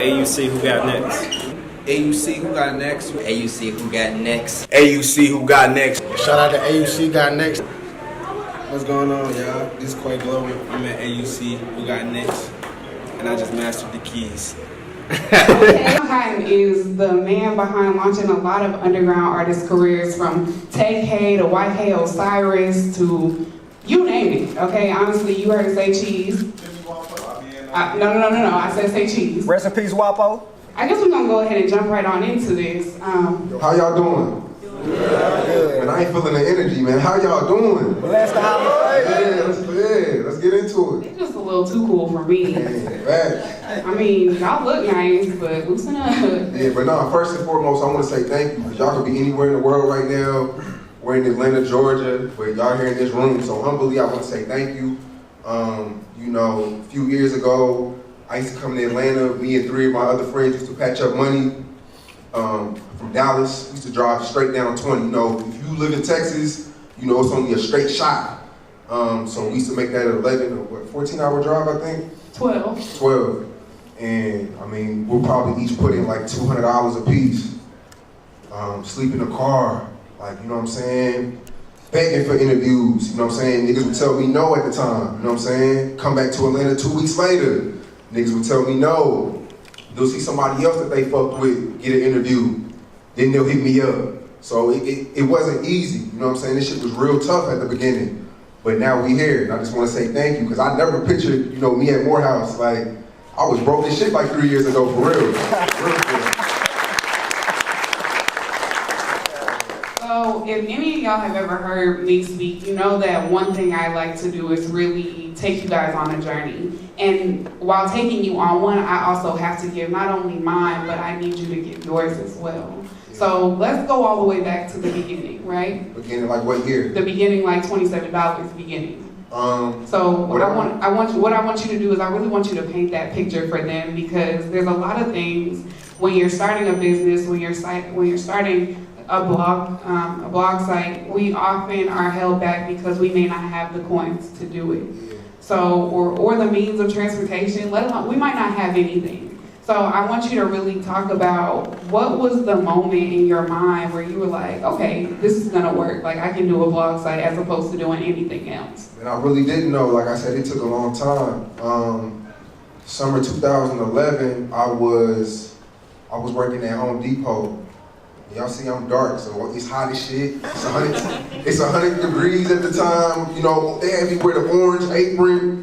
AUC Who Got Next. AUC Who Got Next. AUC Who Got Next. AUC Who Got Next. Shout out to AUC Got Next. What's going on, y'all? This is Quando. I'm at AUC Who Got Next, and I just mastered the keys. Shawn Cotton is the man behind launching a lot of underground artist careers, from TK to YK Osiris to you name it. Okay, honestly, you heard SayCheese. No. I said SayCheese. Rest in peace, Wapo. I guess we're gonna go ahead and jump right on into this. How y'all doing? Good. Man, I ain't feeling the energy, man. How y'all doing? Blessed to have you. Let's get into it. It's just a little too cool for me. Right. I mean, y'all look nice, but loosen up. Yeah, but no, first and foremost, I want to say thank you, because y'all could be anywhere in the world right now. We're in Atlanta, Georgia, but y'all here in this room, so humbly I want to say thank you. You know, a few years ago, I used to come to Atlanta. Me and 3 of my other friends used to patch up money from Dallas. We used to drive straight down 20. You know, if you live in Texas, you know it's only a straight shot. So we used to make that an 11 or 14-hour drive, I think? 12. And I mean, we'll probably each put in like $200 a piece. Sleep in the car, like, you know what I'm saying? Begging for interviews, you know what I'm saying? Niggas would tell me no at the time, you know what I'm saying? Come back to Atlanta 2 weeks later, niggas would tell me no. They'll see somebody else that they fucked with, get an interview, then they'll hit me up. So it wasn't easy, you know what I'm saying? This shit was real tough at the beginning, but now we here, and I just want to say thank you, because I never pictured, you know, me at Morehouse, like, I was broke as shit like 3 years ago, for real. So if any of y'all have ever heard me speak, you know that one thing I like to do is really take you guys on a journey. And while taking you on one, I also have to give not only mine, but I need you to give yours as well. Yeah. So let's go all the way back to the beginning, right? Beginning like what year? The beginning, like $27 beginning. So what I want you to do is I really want you to paint that picture for them, because there's a lot of things when you're starting a business, when you're starting a blog site, we often are held back because we may not have the coins to do it. So, or the means of transportation, let alone, we might not have anything. So I want you to really talk about what was the moment in your mind where you were like, okay, this is gonna work. Like, I can do a blog site as opposed to doing anything else. And I really didn't know, like I said, it took a long time. Summer 2011, I was working at Home Depot. Y'all see I'm dark, so it's hot as shit. It's 100 degrees at the time. You know, they had me wear the orange apron.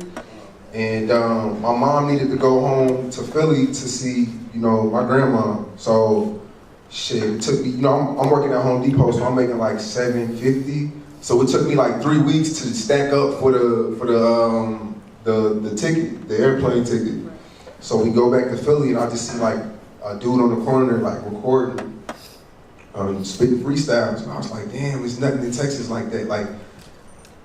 And my mom needed to go home to Philly to see, you know, my grandma. So, shit, it took me, you know, I'm working at Home Depot, so I'm making like $750. So it took me like 3 weeks to stack up for the ticket, the airplane ticket. So we go back to Philly, and I just see like a dude on the corner like recording. Spitting freestyles, and I was like, damn, there's nothing in Texas like that. Like,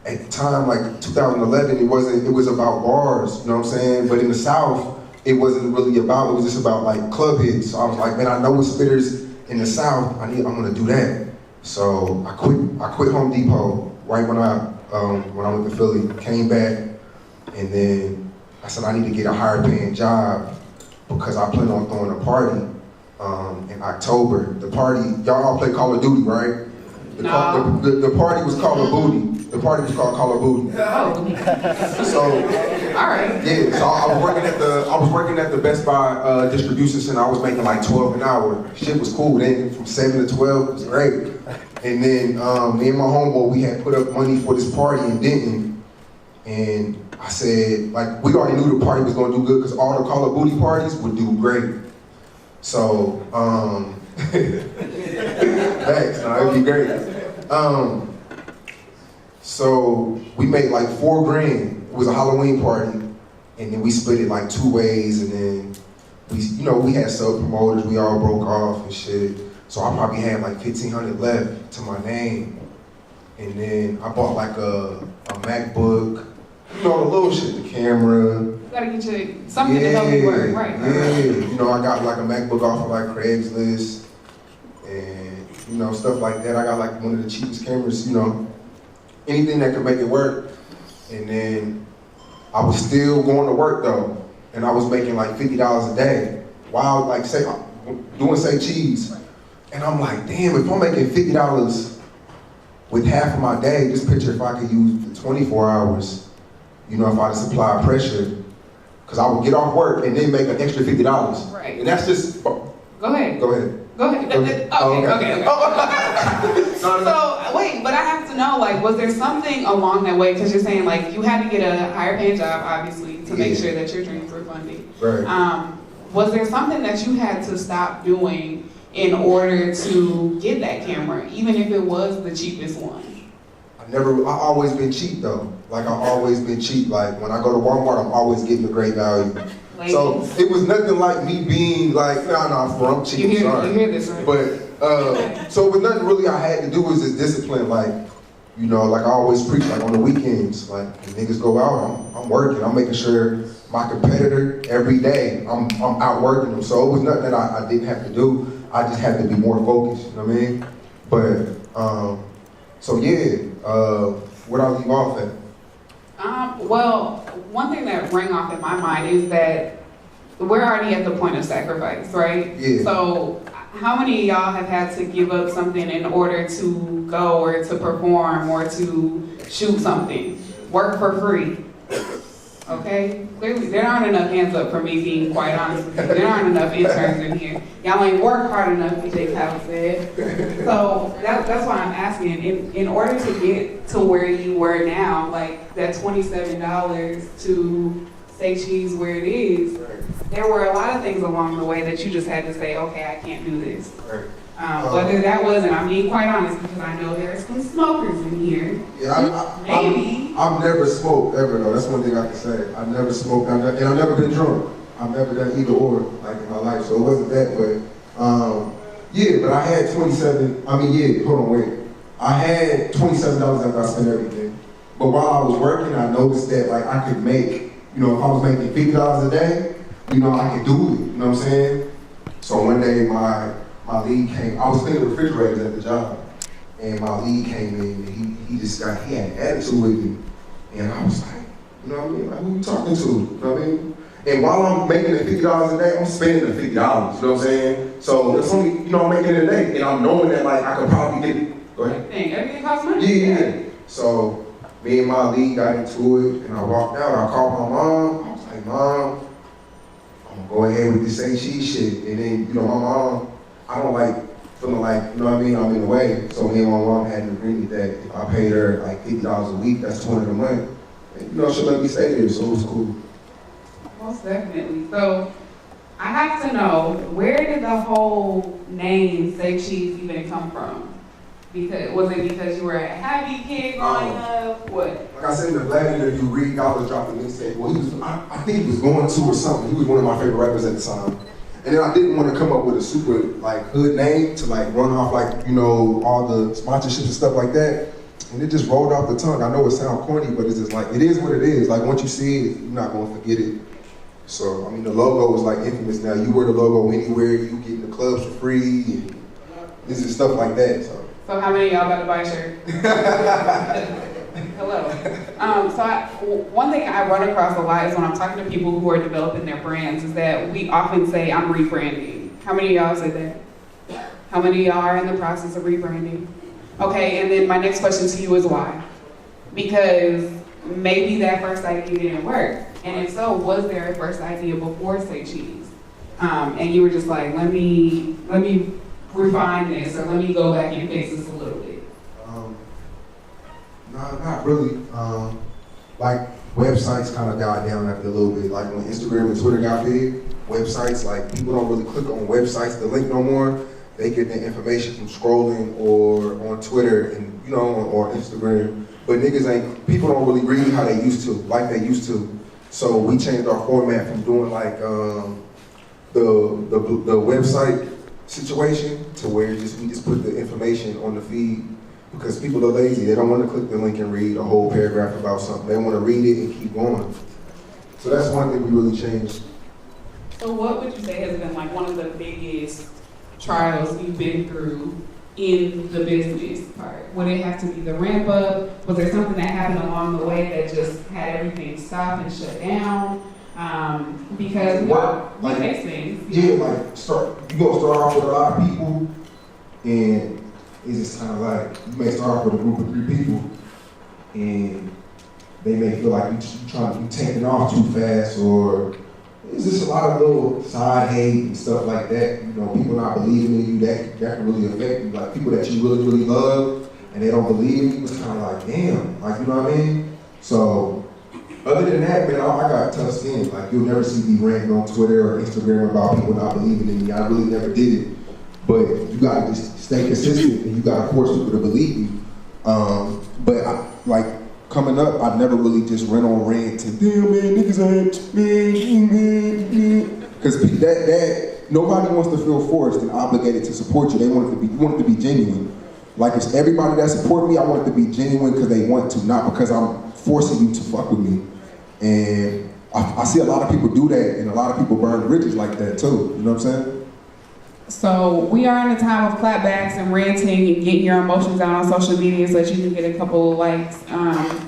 at the time, like 2011, it was about bars, you know what I'm saying? But in the South, it wasn't really about, it was just about like club hits. So I was like, man, I know what spitters in the South, I'm gonna do that. So I quit Home Depot right when I went to Philly, came back, and then I said I need to get a higher paying job because I plan on throwing a party. In October. The party, y'all all play Call of Duty, right? The party was Call of Booty. The party was called Call of Booty. Oh. So, all right. Yeah, so I was working at the Best Buy distribution center. I was making like $12 an hour. Shit was cool. Then from 7 to 12, it was great. And then me and my homeboy, we had put up money for this party in Denton. And I said, like, we already knew the party was gonna do good because all the Call of Booty parties would do great. So, thanks, no, it'd be great. So we made like $4 grand. It was a Halloween party, and then we split it like 2 ways, and then we had sub promoters, we all broke off and shit. So I probably had like $1,500 left to my name, and then I bought like a MacBook, you know, the little shit, the camera. You gotta get you something to help you work, right? Yeah, you know, I got like a MacBook off of like Craigslist, and you know, stuff like that. I got like one of the cheapest cameras, you know, anything that could make it work. And then I was still going to work though, and I was making like $50 a day. while like doing Say Cheese, and I'm like, damn, if I'm making $50 with half of my day, just picture if I could use the 24 hours, you know, if I just apply pressure, because I would get off work and then make an extra $50. Right. And that's just. Go ahead. Go ahead. Go ahead. Okay. So wait, but I have to know, like, was there something along that way? Because you're saying like you had to get a higher paying job, obviously, to make sure that your dreams were funded. Right. Was there something that you had to stop doing in order to get that camera, even if it was the cheapest one? I always been cheap though. Like I've always been cheap. Like when I go to Walmart, I'm always getting a great value. Ladies. So it was nothing like me being like, I'm cheap. You sorry. hear this, right? But so it was nothing really I had to do was just discipline. Like, you know, like I always preach, like on the weekends, like when niggas go out, I'm working. I'm making sure my competitor every day, I'm out working them. So it was nothing that I didn't have to do. I just had to be more focused. You know what I mean? But so yeah, where I leave off at? Well, one thing that rang off in my mind is that we're already at the point of sacrifice, right? Yeah. So how many of y'all have had to give up something in order to go or to perform or to shoot something? Work for free. Okay? Clearly, there aren't enough hands up for me, being quite honest with you. There aren't enough interns in here. Y'all ain't worked hard enough, DJ Khaled said. So that's why I'm asking. In order to get to where you were now, like that $27 to Say Cheese where it is, there were a lot of things along the way that you just had to say, okay, I can't do this. Whether that was, and I'm being quite honest because I know there are some smokers in here. Yeah, Maybe. I've never smoked ever though. That's one thing I can say. I've never smoked, and I've never been drunk. I've never done either or like in my life, so it wasn't that. But yeah, but I had 27. I mean, yeah. Hold on, wait. I had $27 after I spent everything. But while I was working, I noticed that like I could make, you know, if I was making $50 a day, you know, I could do it. You know what I'm saying? So one day my lead came. I was cleaning refrigerators at the job, and my lead came in, and he had an attitude with me, and I was like, you know what I mean? Like, who you talking to? You know what I mean? And while I'm making the $50 a day, I'm spending the $50. You know what I'm saying? So it's only, you know, I'm making it a day, and I'm knowing that like I could probably get it. Go ahead. Everything costs money. Yeah. So me and my lead got into it, and I walked out. I called my mom. I was like, Mom, I'm gonna go ahead with this SayCheese shit, and then you know my mom. I don't like feeling like, you know what I mean, I'm in the way. So me and my mom had an agreement that if I paid her like $50 a week, that's $200 a month. And, you know, she'll let me stay there, so it was cool. Most definitely. So I have to know, where did the whole name SayCheese even come from? Was it because you were a happy kid growing up? What? Like I said in the last interview, Reed God was dropping this saying, well, I think he was going to or something. He was one of my favorite rappers at the time. And then I didn't want to come up with a super like hood name to like run off like, you know, all the sponsorships and stuff like that. And it just rolled off the tongue. I know it sounds corny, but it's just like, it is what it is. Like once you see it, you're not going to forget it. So, I mean, the logo is like infamous now. You wear the logo anywhere, you get in the clubs for free, and this is stuff like that. So how many of y'all about to buy a shirt? Hello. One thing I run across a lot is when I'm talking to people who are developing their brands is that we often say, I'm rebranding. How many of y'all say that? How many of y'all are in the process of rebranding? Okay, and then my next question to you is why? Because maybe that first idea didn't work. And if so, was there a first idea before SayCheese? And you were just like, let me refine this, or let me go back and fix this a little bit. Not really. Like websites kind of died down after a little bit. Like when Instagram and Twitter got big, websites, like people don't really click on websites to link no more. They get their information from scrolling or on Twitter and, you know, or Instagram. But people don't really read how they used to, like they used to. So we changed our format from doing like the website situation to where we just put the information on the feed, because people are lazy. They don't want to click the link and read a whole paragraph about something. They want to read it and keep going. So that's one thing we really changed. So what would you say has been like one of the biggest trials you've been through in the business part? Would it have to be the ramp up? Was there something that happened along the way that just had everything stop and shut down? Because we face things. Yeah, like you gonna start off with a lot of people, and it's just kind of like you may start off with a group of 3 people, and they may feel like you trying to be taking off too fast, or it's just a lot of little side hate and stuff like that. You know, people not believing in you, that can really affect you. Like people that you really, really love and they don't believe in you, it's kind of like, damn, like, you know what I mean? So, other than that, man, I got tough skin. Like, you'll never see me ranting on Twitter or Instagram about people not believing in me. I really never did it. But you gotta just stay consistent and you gotta force people to believe you. But coming up, I never really just went on rants and damn man, niggas ain't because that nobody wants to feel forced and obligated to support you. You want it to be genuine. Like it's everybody that support me, I want it to be genuine because they want to, not because I'm forcing you to fuck with me. And I see a lot of people do that, and a lot of people burn bridges like that too. You know what I'm saying? So we are in a time of clapbacks and ranting and getting your emotions out on social media so that you can get a couple of likes.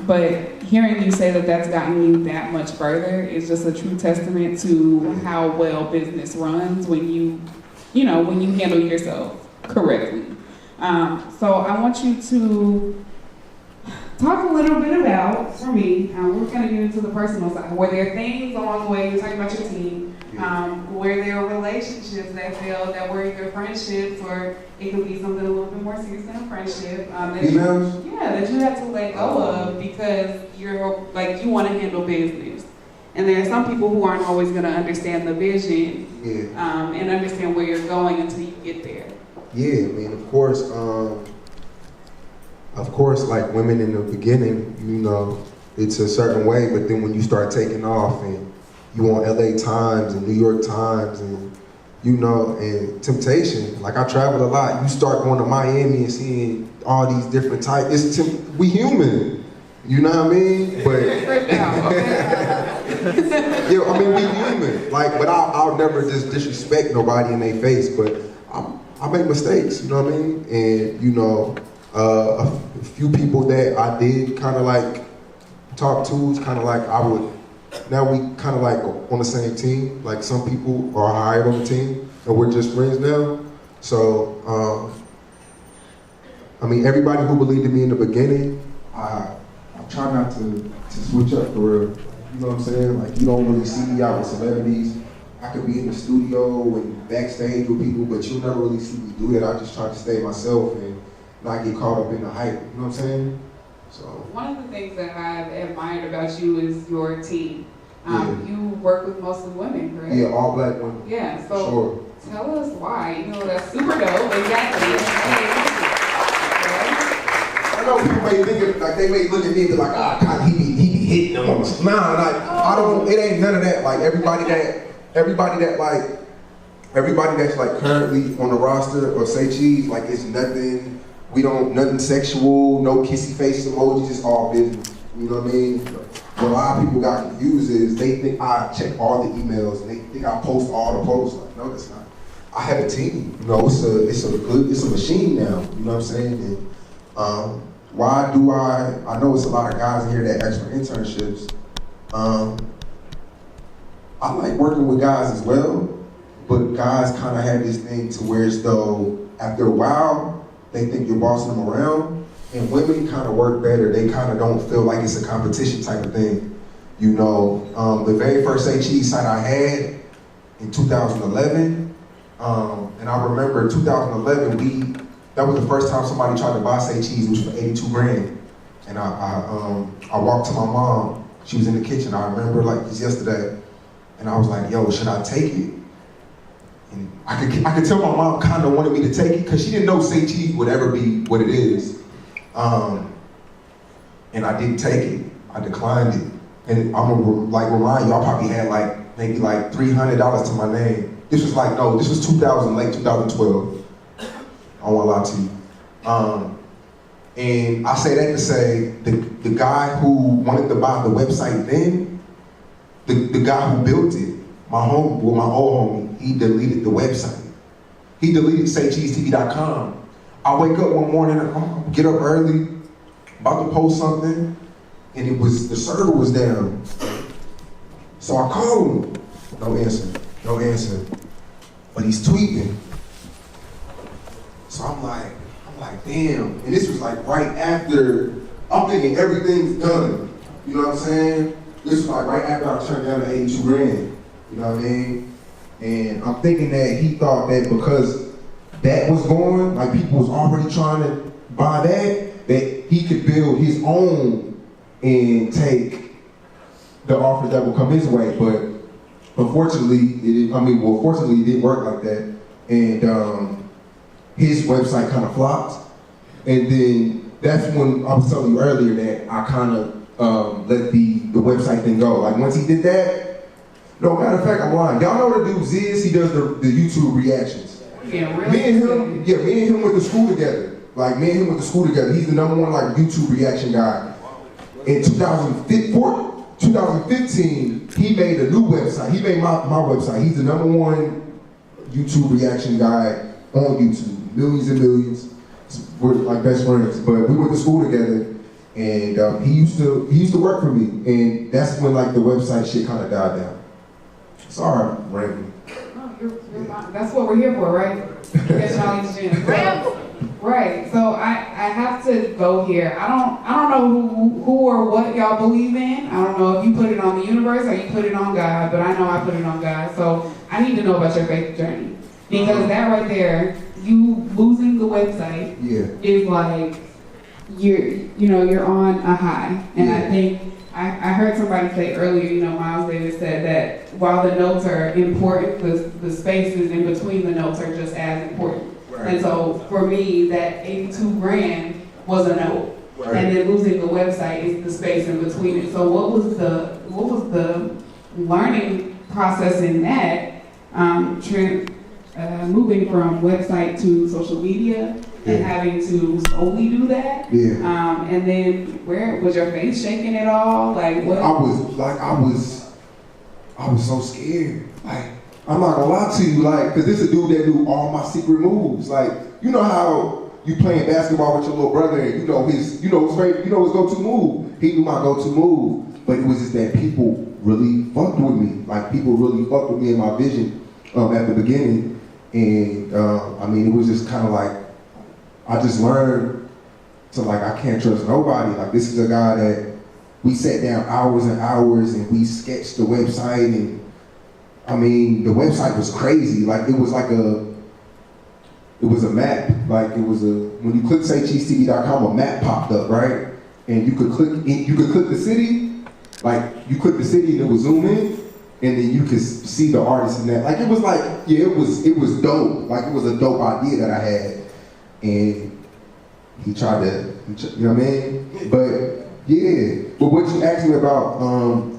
But hearing you say that that's gotten you that much further is just a true testament to how well business runs when you handle yourself correctly. So I want you to talk a little bit about, for me, we're going to get into the personal side. Were there things along the way, you're talking about your team, were there relationships that failed that were either friendships or it could be something a little bit more serious than a friendship that you had to let go of because you want to handle business. And there are some people who aren't always going to understand the vision and understand where you're going until you get there. Yeah, I mean, of course, like women in the beginning, you know, it's a certain way, but then when you start taking off and you on LA Times and New York Times and, you know, and Temptation, like I travel a lot, you start going to Miami and seeing all these different types, we human, you know what I mean? But, yeah, I mean, we human, like, but I'll never just disrespect nobody in their face, but I make mistakes, you know what I mean? And, you know, a few people that I did kind of like talk to, it's kind of like now we kind of like on the same team. Like some people are hired on the team and we're just friends now. So, I mean, everybody who believed in me in the beginning, I try not to switch up for real. You know what I'm saying? Like you don't really see me out with celebrities. I could be in the studio and backstage with people, but you'll never really see me do that. I just try to stay myself and not get caught up in the hype. You know what I'm saying? So one of the things that I've admired about you is your team. You work with mostly women, correct? Yeah, all black women. Yeah, so sure. Tell us why. You know, that's super dope. Exactly. I know people may think like they may look at me and be like, God, he be hitting them. Nah, like I don't. It ain't none of that. Like everybody that's like currently on the roster or SayCheese, like it's nothing. We don't nothing sexual, no kissy face emojis. It's all business. You know what I mean? What a lot of people got confused is they think I check all the emails and they think I post all the posts. Like, no, that's not. I have a team. You know, it's a machine now. You know what I'm saying? And why do I know it's a lot of guys in here that ask for internships. I like working with guys as well, but guys kind of have this thing to where as though after a while they think you're bossing them around. And women kind of work better. They kind of don't feel like it's a competition type of thing. You know, the very first SayCheese site I had in 2011, and I remember 2011, that was the first time somebody tried to buy SayCheese, which was for 82 grand. And I walked to my mom. She was in the kitchen. I remember like this yesterday. And I was like, yo, should I take it? And I could tell my mom kind of wanted me to take it because she didn't know SayCheese would ever be what it is. And I didn't take it. I declined it. And I'm gonna remind you, I probably had maybe $300 to my name. This was late 2012. I don't wanna lie to you. And I say that to say, the guy who wanted to buy the website then, the guy who built it, my old homie, he deleted the website. He deleted SayCheeseTV.com. I wake up one morning, I get up early, about to post something, and the server was down. So I called him. No answer. But he's tweeting. So I'm like, damn. And this was like right after, I'm thinking everything's done. You know what I'm saying? This was like right after I turned down the 82 grand. You know what I mean? And I'm thinking that he thought that because that was going, like people was already trying to buy that he could build his own and take the offers that will come his way. But unfortunately, fortunately it didn't work like that. And his website kind of flopped. And then that's when I was telling you earlier that I kind of let the website thing go. Like once he did that, no, matter of fact, I'm lying. Y'all know the dude Ziz, he does the YouTube reactions. Yeah, really? Me and him went to school together. Like me and him went to school together. He's the #1 like YouTube reaction guy. In 2015, he made a new website. He made my website. He's the #1 YouTube reaction guy on YouTube. Millions and millions. We're like best friends. But we went to school together, and he used to work for me. And that's when like the website shit kind of died down. Sorry, Randy. No, you're fine. That's what we're here for, right? Catch all these gems. Right. So I have to go here. I don't know who or what y'all believe in. I don't know if you put it on the universe or you put it on God, but I know I put it on God. So I need to know about your faith journey. Because that right there, you losing the website is like you're on a high. And I think I heard somebody say earlier, Miles Davis said that while the notes are important, the spaces in between the notes are just as important. Right. And so for me, that 82 grand was a note. Right. And then losing the website is the space in between it. So what was the learning process in that, moving from website to social media and having to solely do that? Yeah. And then where was your face shaking at all? Like what? I was so scared. Like, I'm not gonna lie to you, like, cause this is a dude that do all my secret moves. Like, you know how you playing basketball with your little brother and you know his go-to move. He knew my go-to move, but it was just that people really fucked with me. Like, people really fucked with me in my vision at the beginning, and it was just kind of like I just learned to like I can't trust nobody. Like, this is a guy that we sat down hours and hours and we sketched the website, and the website was crazy. Like, it was a map. Like, when you click SayCheeseTV.com, a map popped up, right? And you could click the city, like you click the city and it would zoom in, and then you could see the artist in that. Like, it was like, it was dope. Like, it was a dope idea that I had. And he tried to, you know what I mean? But what you asked me about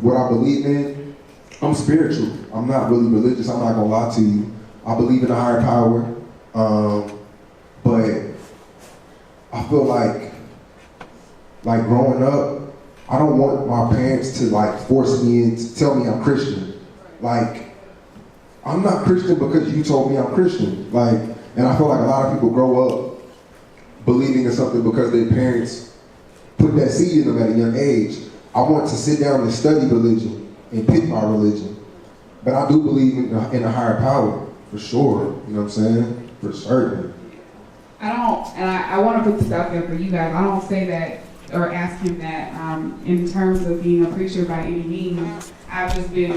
what I believe in, I'm spiritual. I'm not really religious. I'm not gonna lie to you. I believe in a higher power, but I feel like growing up, I don't want my parents to like force me in to tell me I'm Christian. Like, I'm not Christian because you told me I'm Christian. Like, and I feel like a lot of people grow up believing in something because their parents put that seed in them at a young age. I want to sit down and study religion and pick my religion. But I do believe in a higher power, for sure. You know what I'm saying? For certain. I want to put this out there for you guys. I don't say that or ask him that in terms of being a preacher by any means. I've seen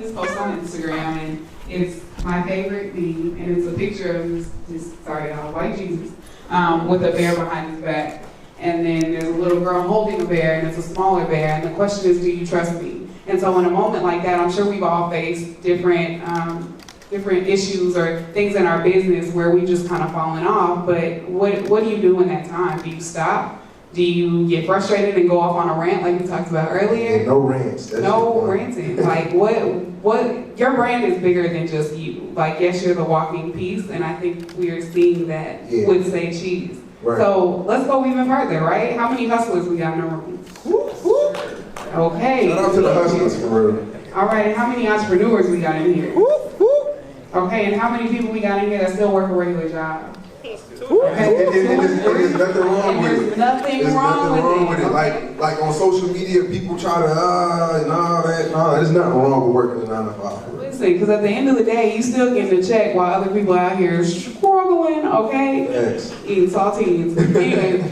this post on Instagram, and it's my favorite meme, and it's a picture of this white Jesus with a bear behind his back. And then there's a little girl holding a bear, and it's a smaller bear, and the question is, do you trust me? And so in a moment like that, I'm sure we've all faced different issues or things in our business where we just kind of fallen off, but what do you do in that time? Do you stop? Do you get frustrated and go off on a rant like we talked about earlier? Yeah, no rants. No ranting. Like, what, your brand is bigger than just you. Like, yes, you're the walking piece, and I think we are seeing that with SayCheese. Right. So let's go even further, right? How many hustlers we got in the room? Okay. Shout out to the hustlers, for real. All right, and how many entrepreneurs we got in here? Okay, and how many people we got in here that still work a regular job? There's nothing wrong with it. There's nothing wrong with it. Like on social media, people try to and all that. No, there's nothing wrong with working a 9 to 5. Listen, because at the end of the day, you still getting a check while other people out here struggling, okay? Yes. Eating saltines. Anyway,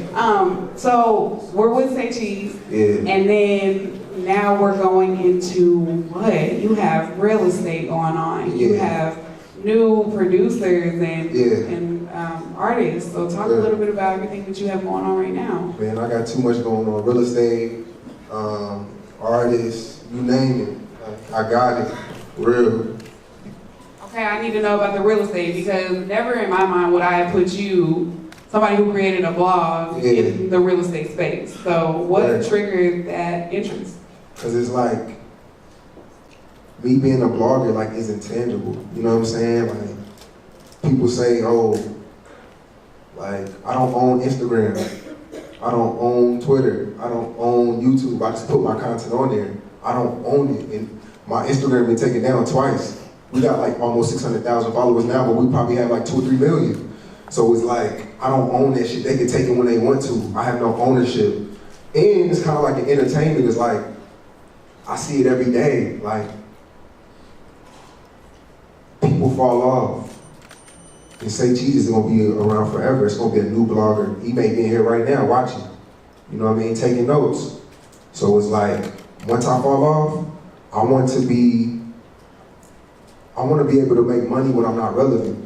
so we're with SayCheese, and then now we're going into what? You have real estate going on. You have new producers and artists. So talk a little bit about everything that you have going on right now. Man, I got too much going on. Real estate, artists, you name it. I got it. Real. Okay, I need to know about the real estate because never in my mind would I put you, somebody who created a blog, in the real estate space. So what triggered that interest? Because it's like, me being a blogger, like, is intangible. You know what I'm saying? Like, people say, oh, like, I don't own Instagram. I don't own Twitter. I don't own YouTube. I just put my content on there. I don't own it. And my Instagram been taken down twice. We got like almost 600,000 followers now, but we probably have like 2 or 3 million. So it's like, I don't own that shit. They can take it when they want to. I have no ownership. And it's kind of like an entertainment. It's like, I see it every day. Like, people fall off. And SayCheese is gonna be around forever. It's gonna be a new blogger. He may be in here right now watching. You know what I mean? Taking notes. So it's like, once I fall off, I want to be able to make money when I'm not relevant.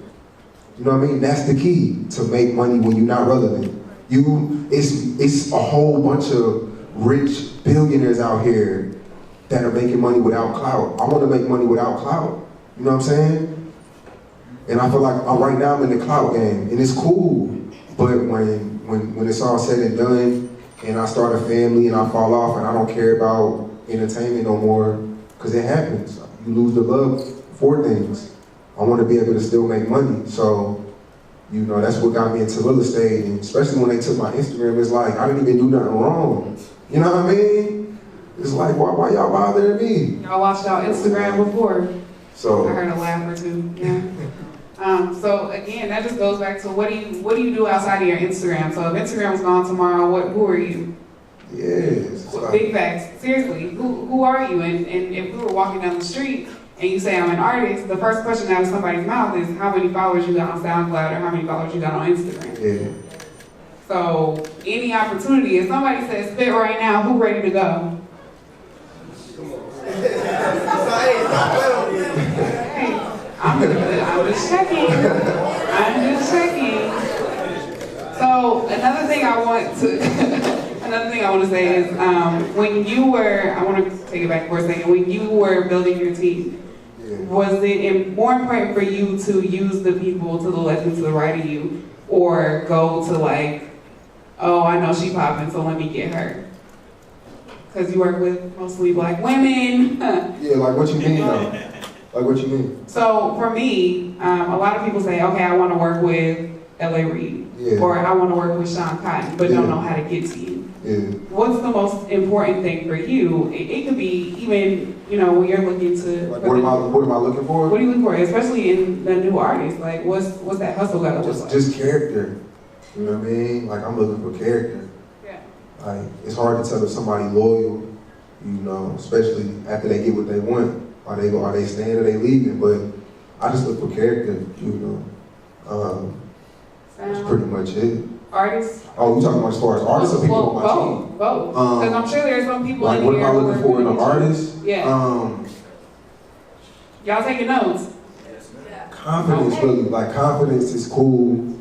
You know what I mean? That's the key, to make money when you're not relevant. It's a whole bunch of rich billionaires out here that are making money without clout. I want to make money without clout. You know what I'm saying? And I feel like right now I'm in the clout game, and it's cool. But when it's all said and done, and I start a family and I fall off and I don't care about entertainment no more, because it happens. You lose the love for things. I want to be able to still make money. So, you know, that's what got me into real estate. And especially when they took my Instagram, it's like, I didn't even do nothing wrong. You know what I mean? It's like, why y'all bothering me? Y'all watched our Instagram before. So I heard a laugh or two, yeah. So again, that just goes back to what do you do outside of your Instagram? So if Instagram's gone tomorrow, who are you? Yes. Big facts. Seriously, who are you? And if we were walking down the street and you say I'm an artist, the first question out of somebody's mouth is how many followers you got on SoundCloud or how many followers you got on Instagram. Yeah. So any opportunity, if somebody says spit right now, who ready to go? I'm just checking. So another thing I want to say is when you were, I want to take it back for a second, when you were building your team, was it more important for you to use the people to the left and to the right of you, or go to like, oh, I know she popping, so let me get her? Because you work with mostly black women. Yeah, like what you mean though? Like what you mean? So for me, a lot of people say, okay, I want to work with LA Reid, or I want to work with Shawn Cotton, but don't know how to get to you. Yeah. What's the most important thing for you? It could be even, you know, when you're looking to. Like what am I looking for? What are you looking for, especially in the new artists? Like, what's that hustle gotta look like? Just character. You know what I mean? Like I'm looking for character. Yeah. Like it's hard to tell if somebody's loyal, you know, especially after they get what they want. Are they staying or they leaving? But I just look for character, you know. That's pretty much it. Artists? Oh, you talking about as far as artists or people on my team? Both. Because I'm sure there's some people like in what here. am I looking for in an artist? Yeah. Y'all taking notes? Confidence, really. Like confidence is cool.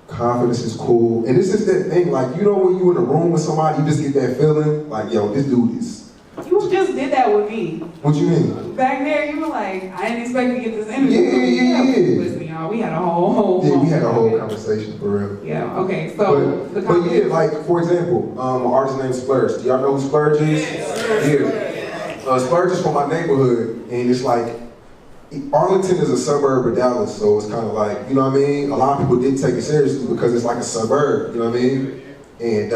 Confidence is cool. And this is that thing, like, you know when you in a room with somebody, you just get that feeling, like, yo, this dude is. You just did that with me. What you mean? Back there, you were like, I didn't expect to get this interview. Yeah. Listen, y'all, we had a whole yeah, we had a whole conversation, for real. Yeah, okay, so. But yeah, like, for example, an artist named Splurge. Do y'all know who Splurge is? Yeah. Splurge is from my neighborhood, and it's like, Arlington is a suburb of Dallas, so it's kind of like, you know what I mean? A lot of people didn't take it seriously because it's like a suburb, you know what I mean? And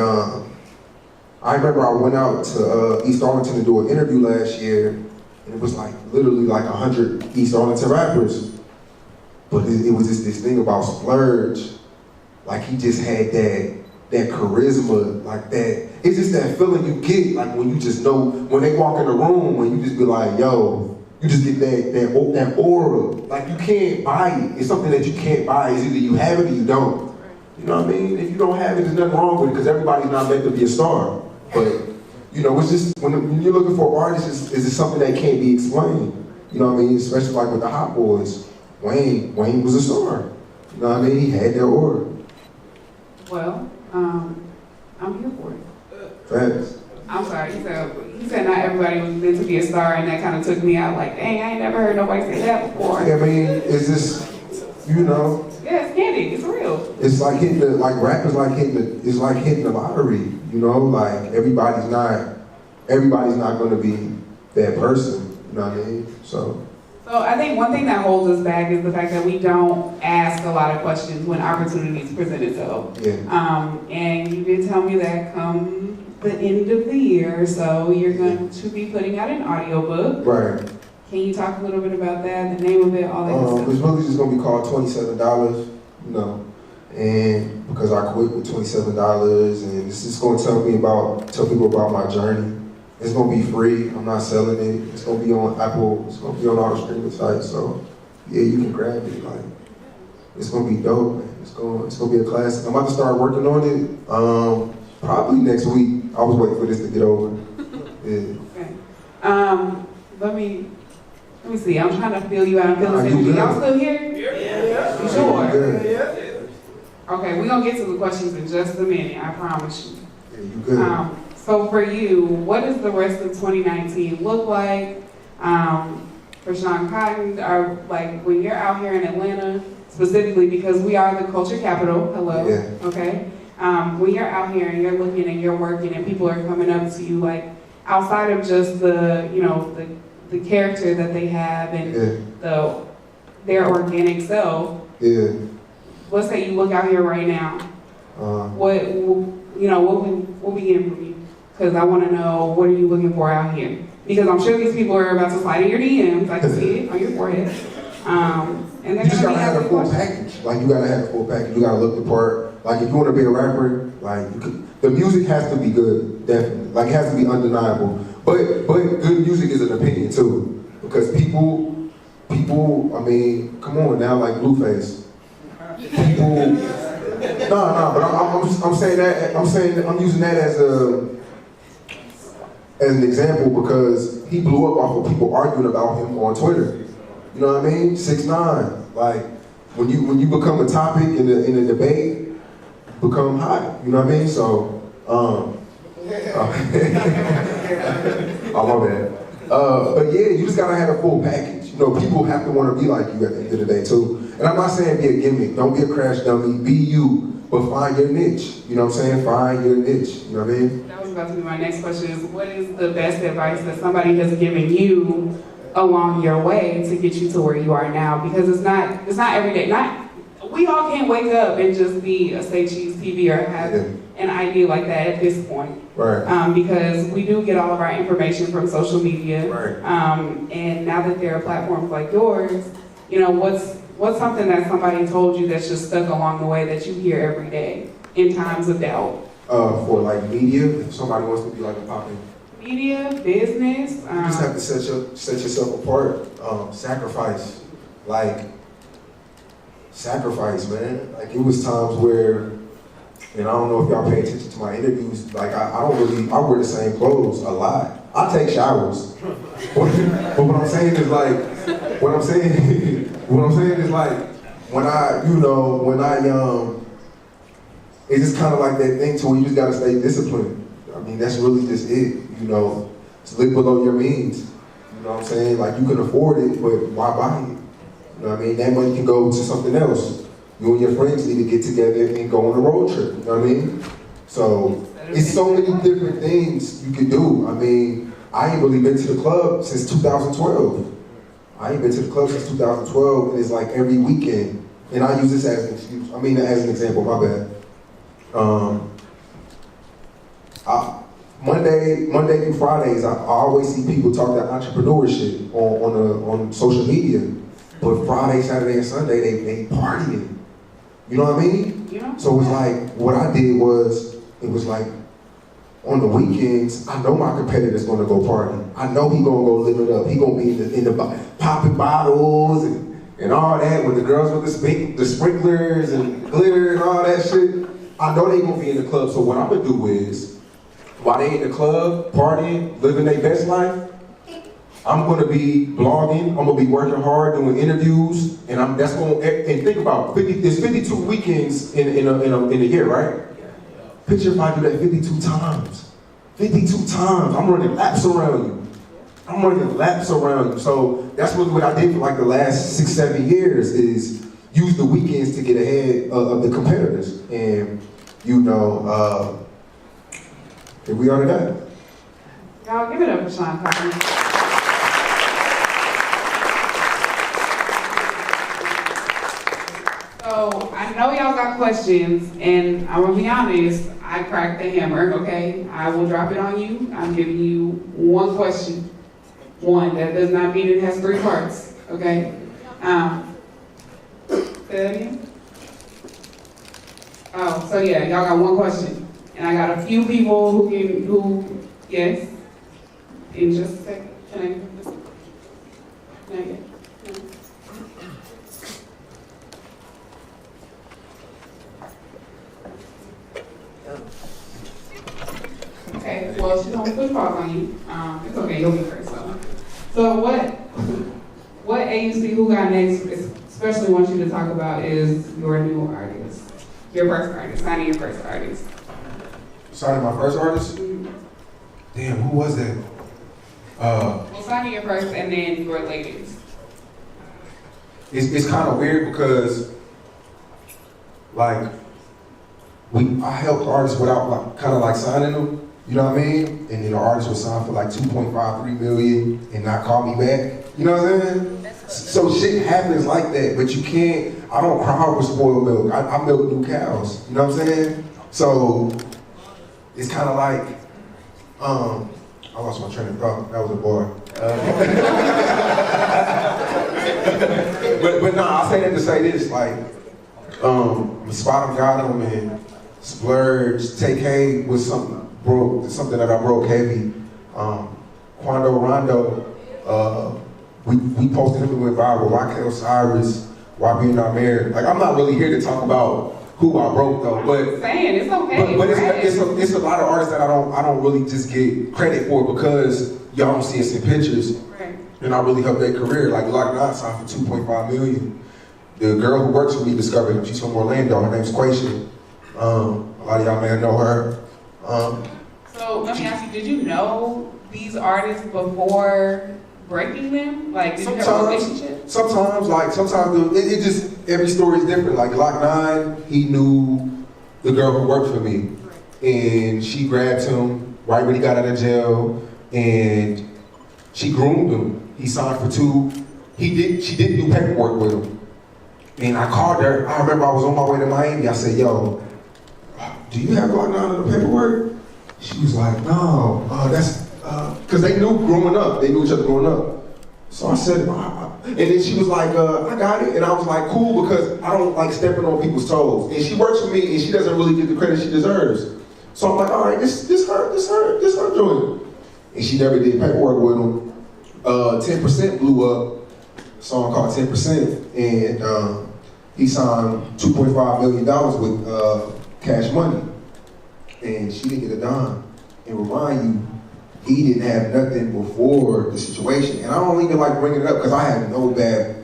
I remember I went out to East Arlington to do an interview last year, and it was like literally like 100 East Arlington rappers. But it was just this thing about Splurge. Like he just had that charisma, like that. It's just that feeling you get, like when you just know, when they walk in the room, when you just be like, yo, you just get that aura. Like you can't buy it. It's something that you can't buy. It's either you have it or you don't. You know what I mean? If you don't have it, there's nothing wrong with it because everybody's not meant to be a star. But, you know, it's just, when you're looking for artists, it's just something that can't be explained. You know what I mean? Especially like with the Hot Boys. Wayne was a star. You know what I mean? He had that aura. Well, I'm here for it. Facts. I'm sorry, he said not everybody was meant to be a star, and that kind of took me out. Like, dang, I ain't never heard nobody say that before. Yeah, I mean, it's just, you know. Yeah, it's candy. It's real. It's like hitting the, like rap is like hitting the lottery. You know, like everybody's not going to be that person. You know what I mean? So I think one thing that holds us back is the fact that we don't ask a lot of questions when opportunities present itself. Yeah. And you did tell me that come the end of the year, so you're going to be putting out an audiobook. Right. Can you talk a little bit about that, the name of it, all that good stuff? It's really just gonna be called $27, you know, and because I quit with $27, and this is gonna tell people about my journey. It's gonna be free. I'm not selling it. It's gonna be on Apple. It's gonna be on all the streaming sites. So yeah, you can grab it. Like it's gonna be dope, man. It's gonna be a classic. I'm about to start working on it probably next week. I was waiting for this to get over. Yeah. Okay. Let me see. I'm trying to feel you out. I'm feeling synergy. Y'all still here? Yeah. You sure? Yeah. Okay, we're gonna get to the questions in just a minute. I promise you. Yeah, you good. So for you, what does the rest of 2019 look like? For Shawn Cotton, like when you're out here in Atlanta, specifically because we are the culture capital. Hello. Yeah. Okay. When you're out here and you're looking and you're working and people are coming up to you, like outside of just the character that they have and their organic self. Yeah. Let's say you look out here right now. What we getting from you? Because I want to know, what are you looking for out here? Because I'm sure these people are about to slide in your DMs. I can see it on your forehead. And you just gotta have a full package. Like you gotta have a full package. You gotta look the part. Like if you want to be a rapper, like the music has to be good, definitely. Like it has to be undeniable. But good music is an opinion too, because people, I mean, come on now, like Blueface. People, but I'm saying that I'm using that as an example because he blew up off of people arguing about him on Twitter. You know what I mean? 6ix9ine. Like when you become a topic in a debate, become hot. You know what I mean? So. Oh, my bad. But yeah, you just gotta have a full package. You know, people have to want to be like you at the end of the day too. And I'm not saying be a gimmick. Don't be a crash dummy. Be you, but find your niche. You know what I'm saying? Find your niche. You know what I mean? That was about to be my next question. Is what is the best advice that somebody has given you along your way to get you to where you are now? Because it's not every day. We all can't wake up and just be a SayCheese TV or have an idea like that at this point. Right. Because we do get all of our information from social media. Right. And now that there are platforms like yours, you know, what's something that somebody told you that's just stuck along the way that you hear every day in times of doubt? For like media, if somebody wants to be like a popping. Media, business. You just have to set yourself apart. Sacrifice. Sacrifice, man. Like it was times where, and I don't know if y'all pay attention to my interviews, like I wear the same clothes a lot. I take showers. But what I'm saying is like, it's just kind of like that thing to where you just gotta stay disciplined. I mean, that's really just it, you know. Just live below your means. You know what I'm saying? Like you can afford it, but why buy it? You know what I mean? That money can go to something else. You and your friends need to get together and go on a road trip. You know what I mean? So it's so many different things you can do. I mean, I ain't really been to the club since 2012. I ain't been to the club since 2012, and it's like every weekend. And I use this as an excuse. I mean, as an example. My bad. Monday through Fridays, I always see people talk about entrepreneurship on social media. But Friday, Saturday, and Sunday, they partying. You know what I mean? Yeah. So it was like, what I did was, it was like, on the weekends, I know my competitor's gonna go party. I know he gonna go live it up. He gonna be in the popping bottles and all that with the girls with the sprinklers and glitter and all that shit. I know they gonna be in the club. So what I'm gonna do is, while they in the club, partying, living their best life, I'm gonna be blogging. I'm gonna be working hard, doing interviews, and and think about there's 52 weekends in a year, right? Picture if I do that 52 times. 52 times. I'm running laps around you. So that's really what I did for like the last 6-7 years is use the weekends to get ahead of the competitors. And you know, here we are today. Y'all give it up for Shawn Cotton. So I know y'all got questions, and I'm gonna be honest, I cracked the hammer, okay? I will drop it on you. I'm giving you one question. One, that does not mean it has 3 parts, okay? Say that again? Oh, so yeah, y'all got one question. And I got a few people who yes, in just a second. Can I get? Okay, well, she's gonna put pause on you. It's okay, you'll be first. So what AUC Who Got Next especially wants you to talk about is your new artist, your first artist, signing your first artist. Signing my first artist? Damn, who was that? Well, signing your first and then your latest. It's kind of weird because, like, I helped artists without like kind of like signing them. You know what I mean? And then the artist was signed for like 2.53 million and not call me back. You know what I'm saying? So shit happens like that, but you can't, I don't cry over spoiled milk. I milk new cows. You know what I'm saying? So it's kind of like, I lost my train of thought. That was a bar. But no, I say that to say this, like, Spot 'em got 'em and Splurge, Take Hay was something that I broke heavy. Quando Rondo, we posted him and went viral. YK Osiris, YB not married. Like, I'm not really here to talk about who I broke though, but saying it's okay. But it's a lot of artists that I don't really just get credit for because y'all don't see us in pictures. Right. And I really helped their career. Like Glock 9 signed for 2.5 million. The girl who works for me discovered him. She's from Orlando. Her name's Quaisha. A lot of y'all may know her. So let me ask you, did you know these artists before breaking them? Like, did you have a relationship? Sometimes it just, every story is different. Like Glock 9, he knew the girl who worked for me. And she grabbed him right when he got out of jail. And she groomed him. He signed for 2. She didn't do paperwork with him. And I called her. I remember I was on my way to Miami. I said, yo, do you have Glock 9 in the paperwork? She was like, no, that's, because they knew growing up. They knew each other growing up. So I said, and then she was like, I got it. And I was like, cool, because I don't like stepping on people's toes. And she works for me, and she doesn't really get the credit she deserves. So I'm like, all right, this her joint. And she never did paperwork with him. 10% blew up, a song called 10%. And he signed $2.5 million with Cash Money. And she didn't get a dime. And remind you, he didn't have nothing before the situation. And I don't even like bringing it up because I have no bad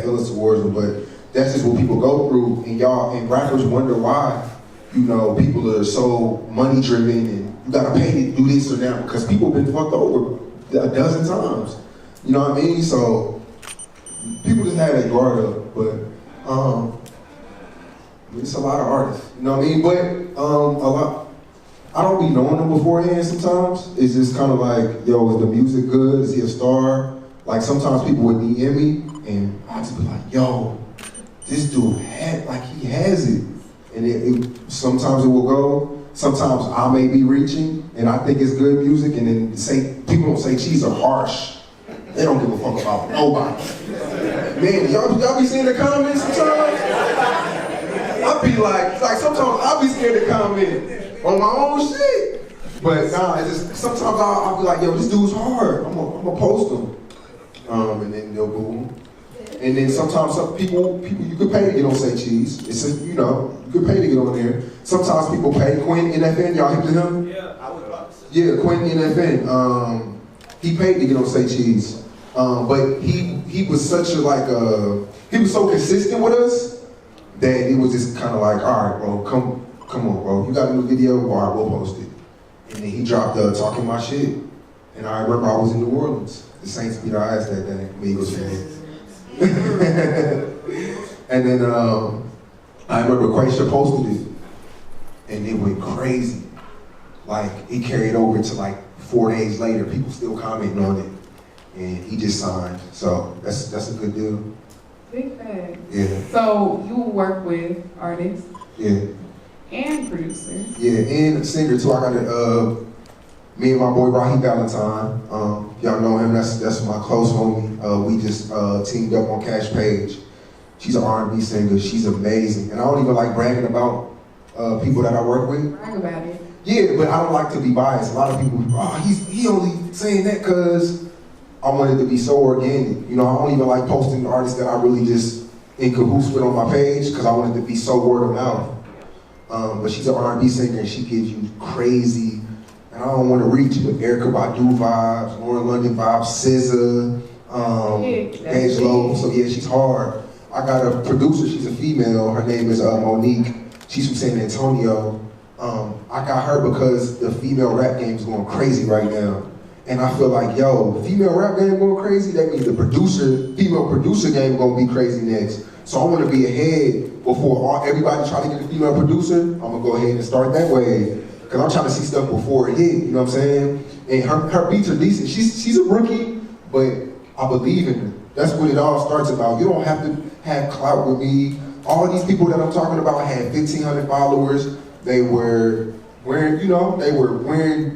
feelings towards him, but that's just what people go through. And and rappers wonder why, people are so money driven and you gotta pay to do this or that because people been fucked over a dozen times. You know what I mean? So people just have that guard up, but it's a lot of artists. You know what I mean? But a lot. I don't be knowing them beforehand sometimes. It's just kind of like, yo, is the music good? Is he a star? Like sometimes people would DM me and I'd just be like, yo, this dude he has it. And sometimes it will go. Sometimes I may be reaching and I think it's good music and then people don't say cheese are harsh. They don't give a fuck about nobody. Man, y'all be seeing the comments sometimes? I be like sometimes I be scared to comment on my own shit. But nah, it's just, sometimes I'll be like, yo, this dude's hard. I'm gonna post him. And then they'll boo. And then sometimes some people you could pay to get on SayCheese. It's you could pay to get on there. Sometimes people pay. Quinn NFN, y'all hip to him? Yeah, I was about to say. Yeah, Quinn NFN. He paid to get on SayCheese. But he was such a he was so consistent with us that it was just kind of like, all right, bro, come on, bro. You got a new video? All right, we'll post it. And then he dropped talking my shit. And I remember I was in New Orleans. The Saints beat our ass that day. Eagles fan. And then I remember Quaisha posted it. And it went crazy. Like, it carried over to like 4 days later. People still commenting on it. And he just signed. So that's a good deal. Big fan. Yeah. So you work with artists. Yeah. And producers. Yeah, and a singer too. I got me and my boy Raheem Valentine. Y'all know him. That's my close homie. We just teamed up on Cash Page. She's an R&B singer. She's amazing, and I don't even like bragging about people that I work with. Brag about it. Yeah, but I don't like to be biased. A lot of people, he only saying that because I want it to be so organic. I don't even like posting artists that I really just in cahoots with on my page because I want it to be so word of mouth. But she's an R&B singer and she gives you crazy, and I don't want to reach, but Erykah Badu vibes, Lauren London vibes, SZA, Gage Lowe. So yeah, she's hard. I got a producer, she's a female, her name is Monique. She's from San Antonio. I got her because the female rap game is going crazy right now. And I feel like, yo, female rap game going crazy, that means the female producer game going to be crazy next. So I want to be ahead before everybody try to get a female producer. I'm going to go ahead and start that way. Because I'm trying to see stuff before it hit, you know what I'm saying? And her beats are decent. She's a rookie, but I believe in her. That's what it all starts about. You don't have to have clout with me. All these people that I'm talking about had 1,500 followers. They were wearing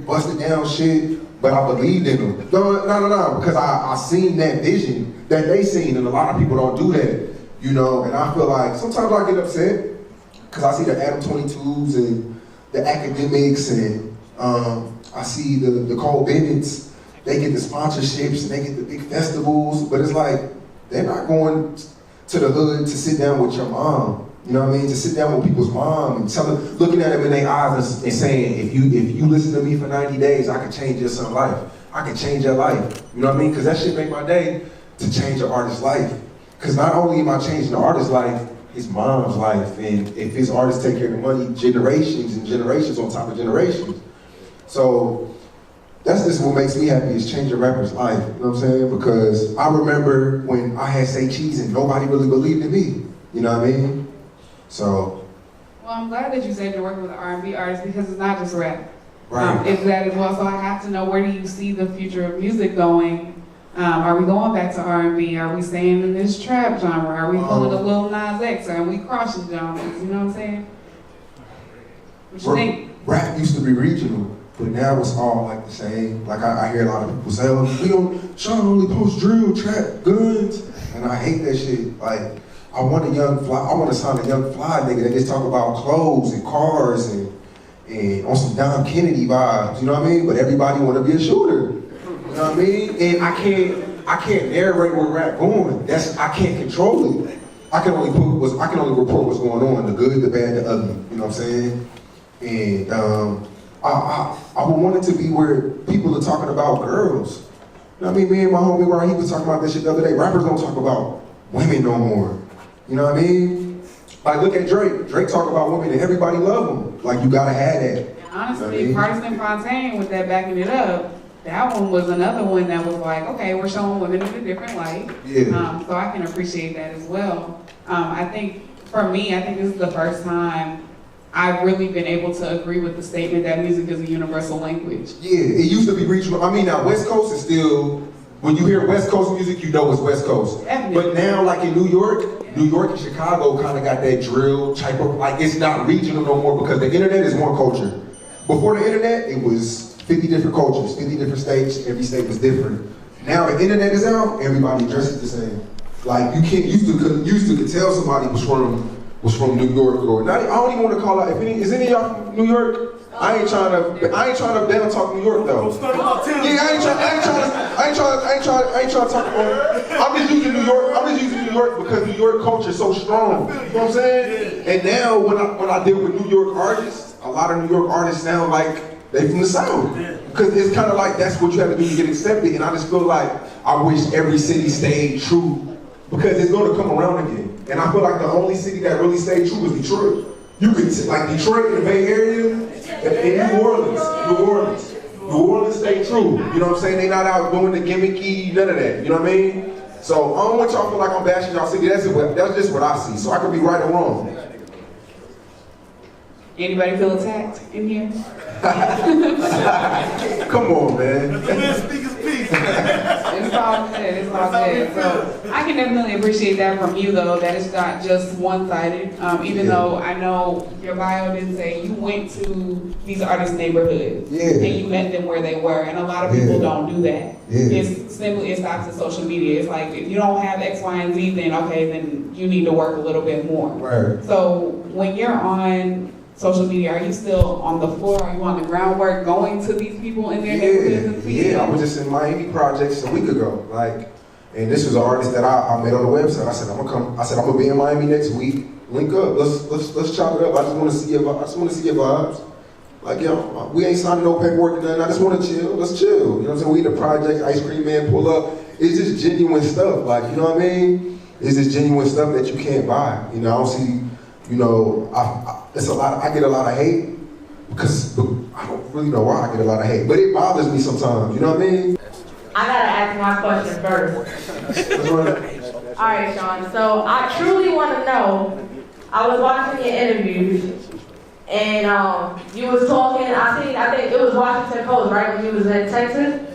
busted down shit, but I believed in them. No, because I seen that vision that they seen, and a lot of people don't do that, and I feel like sometimes I get upset because I see the Adam 22s and the academics, and I see the Cole Bennett's, they get the sponsorships and they get the big festivals, but it's like, they're not going to the hood to sit down with your mom. You know what I mean? To sit down with people's mom and looking at them in their eyes and saying, if you listen to me for 90 days, I can change your son's life. I can change your life. You know what I mean? Because that shit make my day to change an artist's life. Because not only am I changing the artist's life, his mom's life. And if his artists take care of the money, generations and generations on top of generations. So that's just what makes me happy, is change a rapper's life. You know what I'm saying? Because I remember when I had SayCheese and nobody really believed in me. You know what I mean? So. Well, I'm glad that you said you're working with an R&B artist, because it's not just rap. Right. It's that as well. So I have to know, where do you see the future of music going? Are we going back to R&B? Are we staying in this trap genre? Are we pulling a Lil Nas X? Are we crossing genres? You know what I'm saying? What you think? Rap used to be regional, but now it's all like the same. Like I hear a lot of people say, Shawn only posts drill, trap, guns, and I hate that shit. Like, I want to sign a young fly nigga that just talk about clothes and cars and on some Don Kennedy vibes, you know what I mean? But everybody want to be a shooter, you know what I mean? And I can't narrate where rap going. I can't control it. I can only report what's going on, the good, the bad, the ugly. You know what I'm saying? And I would want it to be where people are talking about girls. You know what I mean? Me and my homie Raheem was talking about this shit the other day. Rappers don't talk about women no more. You know what I mean? Like, look at Drake. Drake talk about women and everybody love him. Like, you gotta have that. And honestly, you know what I mean? Partisan Fontaine, with that backing it up, that one was another one that was like, okay, we're showing women in a different light. Yeah. So I can appreciate that as well. I think, for me, this is the first time I've really been able to agree with the statement that music is a universal language. Yeah, it used to be regional. I mean, now West Coast is still, when you hear West Coast music, you know it's West Coast. Definitely. But now, like in New York and Chicago kind of got that drill type of, like, it's not regional no more because the internet is one culture. Before the internet, it was 50 different cultures, 50 different states, every state was different. Now the internet is out, everybody dresses the same. Like you can't used to tell somebody was from New York or not. I don't even want to call out. Is any of y'all from New York? I ain't trying to down talk New York though. Yeah, I ain't trying to talk about. I'm just using New York because New York culture is so strong. You know what I'm saying? And now when I deal with New York artists, a lot of New York artists sound like they from the South. Because it's kind of like that's what you have to do to get accepted. And I just feel like I wish every city stayed true because it's going to come around again. And I feel like the only city that really stayed true was Detroit. You could like Detroit in the Bay Area and New Orleans stay true. You know what I'm saying? They not out doing the gimmicky, none of that. You know what I mean? So I don't want y'all to feel like I'm bashing y'all city. That's just what I see. So I could be right or wrong. Anybody feel attacked in here? Come on, man. It's all good. It's all good. So I can definitely appreciate that from you, though. That it's not just one-sided. Even though I know your bio didn't say you went to these artists' neighborhoods and you met them where they were, and a lot of people don't do that. It stops at social media. It's like if you don't have X, Y, and Z, then okay, then you need to work a little bit more. Right. So when you're on social media, are you still on the floor? Are you on the groundwork going to these people in their neighborhoods and feeding them? I was just in Miami Projects a week ago. And this was an artist that I met on the website. I said, I'm gonna be in Miami next week. Link up. Let's chop it up. I just wanna see your vibes. Like, yo, we ain't signing no paperwork or nothing. I just wanna chill. Let's chill. You know what I'm saying? We the project, Ice Cream Man pull up. It's just genuine stuff. Like, you know what I mean? It's just genuine stuff that you can't buy. You know, I don't see, you know, I get a lot of hate because I don't really know why I get a lot of hate, but it bothers me sometimes, you know what I mean? I gotta ask my question first. All right, Shawn, so I truly wanna know, I was watching your interviews and you was talking, I think it was Washington Post, right, when you was in Texas?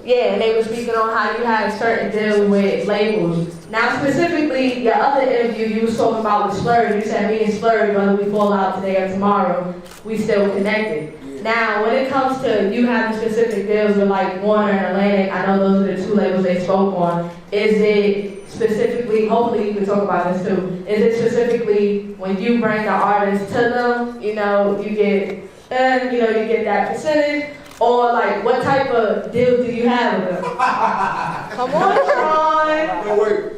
Yeah, and they were speaking on how you had a certain deal with labels. Now, specifically, your other interview you was talking about with Splurge. You said me and Splurge, whether we fall out today or tomorrow, we still connected. Now, when it comes to you having specific deals with like Warner and Atlantic, I know those are the two labels they spoke on. Is it specifically, hopefully you can talk about this too, is it specifically when you bring the artist to them, you know, you get that percentage? Or like, what type of deal do you have with them? Come on, Shawn. No, wait.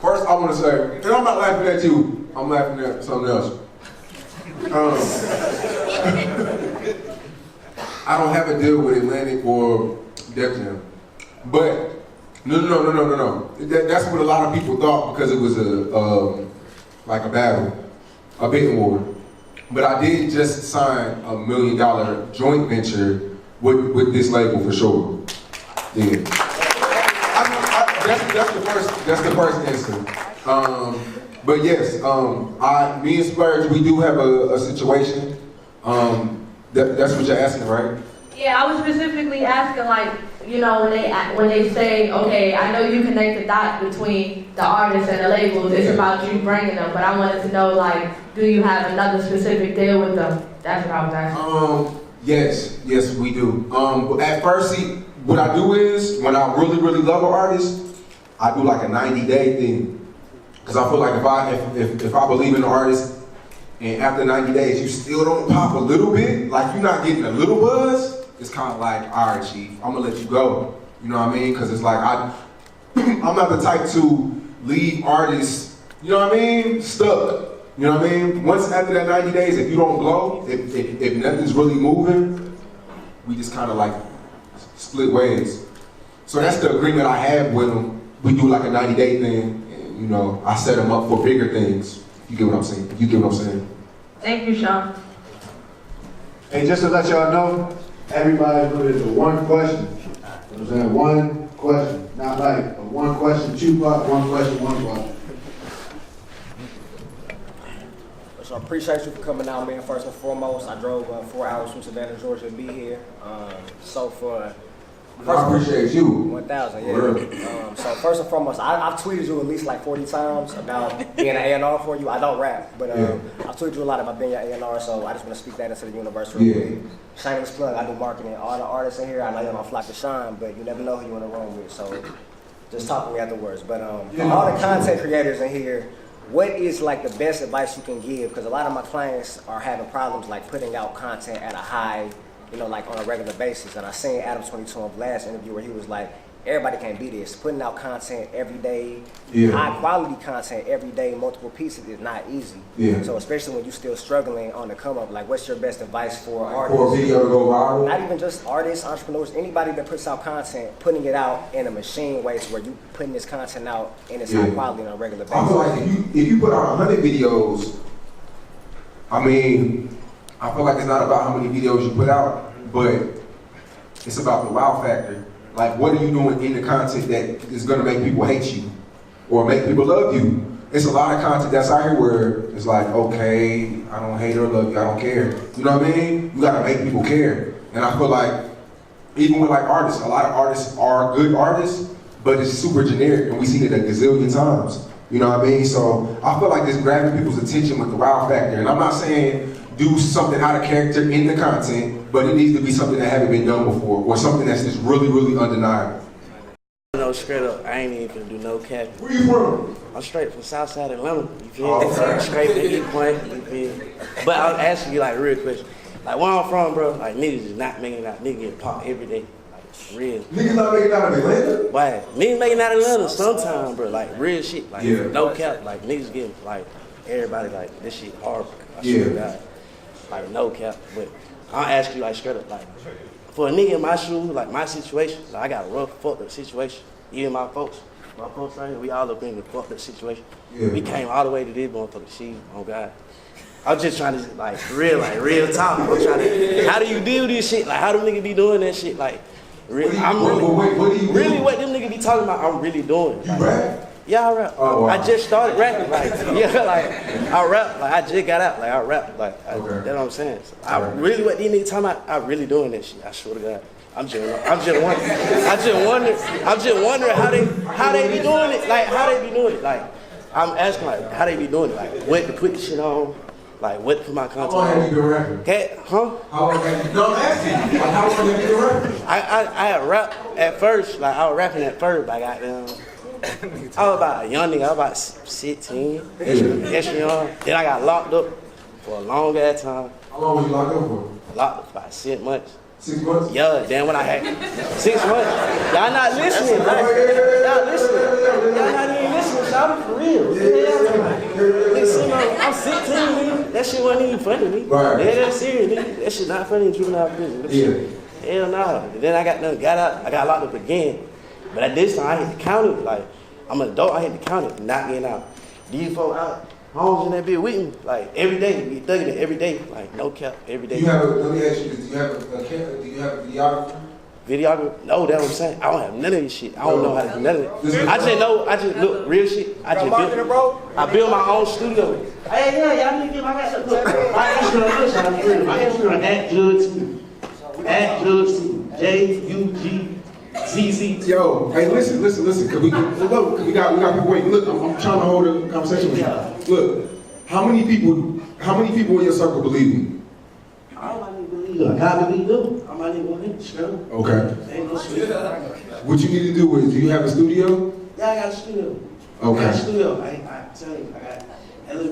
First, I want to say, and I'm not laughing at you. I'm laughing at something else. I don't have a deal with Atlantic or Def Jam. But, no. That's what a lot of people thought because it was a battle, a bidding war. But I did just sign $1 million joint venture with this label for sure. Yeah. That's the first answer. But yes, me and Splurge, we do have a situation. That's what you're asking, right? Yeah, I was specifically asking, like, you know, when they say, okay, I know you connect the dot between the artist and the labels, it's about you bringing them, but I wanted to know, like, do you have another specific deal with them? That's what I was asking. Yes, we do. At first, see, what I do is, when I really, really love an artist, I do like a 90-day thing. Because I feel like if I believe in the artist, and after 90 days you still don't pop a little bit, like you're not getting a little buzz, it's kind of like, all right, Chief, I'm gonna let you go. You know what I mean? Because it's like, I'm not the type to leave artists, you know what I mean, stuck. You know what I mean? Once after that 90 days, if you don't blow, if nothing's really moving, we just kind of like split ways. So that's the agreement I have with them. We do like a 90-day thing, and you know, I set them up for bigger things. You get what I'm saying? Thank you, Shawn. Hey, just to let y'all know, everybody put it into one question. You know what I'm saying? One question, not like a one question, two part, one question, one part. So I appreciate you for coming out, man. First and foremost, I drove 4 hours from Savannah, Georgia to be here. I appreciate you. 1,000, yeah. So first and foremost, I've tweeted you at least like 40 times about being an A&R for you. I don't rap, but I've tweeted you a lot about being your A&R, so I just want to speak that into the universe real quick. Shameless plug, I do marketing. All the artists in here, I know you're gonna flock to shine, but you never know who you're in the room with. So just talk to me afterwards. But for all the content creators in here, what is like the best advice you can give? Because a lot of my clients are having problems like putting out content at a high, you know, like on a regular basis. And I seen Adam 22 on the last interview where he was like, everybody can't be this. Putting out content every day, high quality content every day, multiple pieces is not easy. So especially when you're still struggling on the come up, like what's your best advice for artists? For a video to go viral? Not even just artists, entrepreneurs, anybody that puts out content, putting it out in a machine way to where you putting this content out and it's high quality on a regular basis. I feel like if you put out 100 videos, I mean, I feel like it's not about how many videos you put out, but it's about the wow factor. Like, what are you doing in the content that is gonna make people hate you or make people love you? It's a lot of content that's out here where it's like, okay, I don't hate or love you, I don't care. You know what I mean? You gotta make people care. And I feel like, even with like artists, a lot of artists are good artists, but it's super generic and we've seen it a gazillion times. You know what I mean? So I feel like it's grabbing people's attention with the wow factor. And I'm not saying do something out of character in the content, but it needs to be something that haven't been done before, or something that's just really, really undeniable. No, straight up, I ain't even gonna do no cap. Where you from? I'm straight from Southside Atlanta, you feel me? Straight from East Point, you feel me? But I'll ask you like a real question. Like where I'm from, bro, like niggas is not making it out, niggas get popped every day. Like real. Niggas not making it out of Atlanta? Why? Niggas making it out of Atlanta sometimes, bro, like real shit. Like no cap, like niggas getting like everybody like this shit horrible. I swear to God. Like no cap, but I'll ask you like straight up, like for a nigga in my shoes, like my situation, like, I got a rough fucked up situation. Even my folks right here, we all up in the fucked up situation. We came all the way to this motherfucker shit, oh God. I'm just trying to like real talk. I'm trying to, how do you deal with this shit? Like how do niggas be doing that shit? Like what them niggas be talking about, I'm really doing. You rap? Yeah, I rap. Oh, wow. I just started rapping, like, like, I rap, like, I just got out, like, I rap, like, that's what I'm saying. So, I really, what these niggas talking about, I really doing that shit, I swear to God. I'm just wondering how they be doing it, like, how they be doing it, like, I'm asking, like, how they be doing it, like, what to put this shit on, like, what to put my content on. How long have you been rapping? Huh? How long have you, no, I'm asking you, like, how long have you been rapping? I had rap at first, like, I was rapping at first, but I got down. I was about a young nigga, I was about 16, extra young. Then I got locked up for a long ass time. How long was you locked up for? Locked up for about 6 months. 6 months? Yeah, then when I had 6 months, y'all not listening, like, y'all listening. Y'all not even listening, shout out for real. Listen, I'm 16, nigga. That shit wasn't even funny, nigga. Right. That's serious, nigga. That shit not funny in juvenile prison. Hell nah. Then I got out, I got locked up again. But at this time, I hit the county, like, I'm an adult, I hit the county, not getting out. These folks out, homes in that bitch with me, like, every day, we thugging it every day, like, no cap, every day. Let me ask you this, do you have a videographer? Videographer? No, that's what I'm saying. I don't have none of this shit. I don't know how to do none of it. I just look, real shit. I build my own studio. Hey, yeah, y'all need to get my ass up. Look, my Instagram, @JudgeT, JUGZZ. Yo, hey, listen, cause we got people waiting. Look, I'm trying to hold a conversation with you. Look, how many people in your circle believe me? I don't believe you. I gotta believe them. I might even believe you. Okay. Ain't no shit. What you need to do is, do you have a studio? Yeah, I got a studio. Okay. I got a studio. I tell you, I got.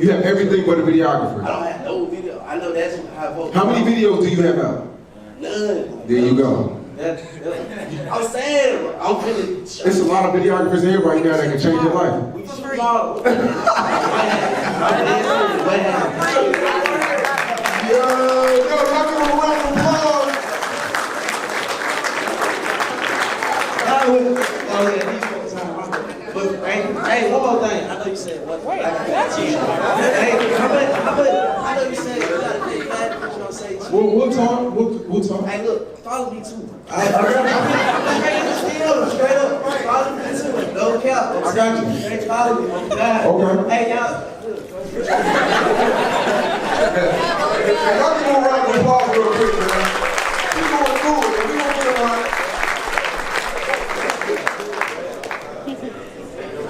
You have everything but a videographer. I don't have no video. I know that's how folks. How many videos do you have out? None. There you go. I'm saying, I'm feeling. There's a lot of videographers in here right now that can change your life. We small. Yo, y'all give a round of applause. Hey, one more thing. I know you said what? Wait, that's you. Hey, I know you said you got a big bad bitch on SayCheese. We'll talk. Hey, look, follow me too. Straight up, follow me too. No cap. I got you. Straight follow me. Okay. Hey, y'all. Hey, y'all give a round of applause real quick, man. We gonna do it. We gonna get it right.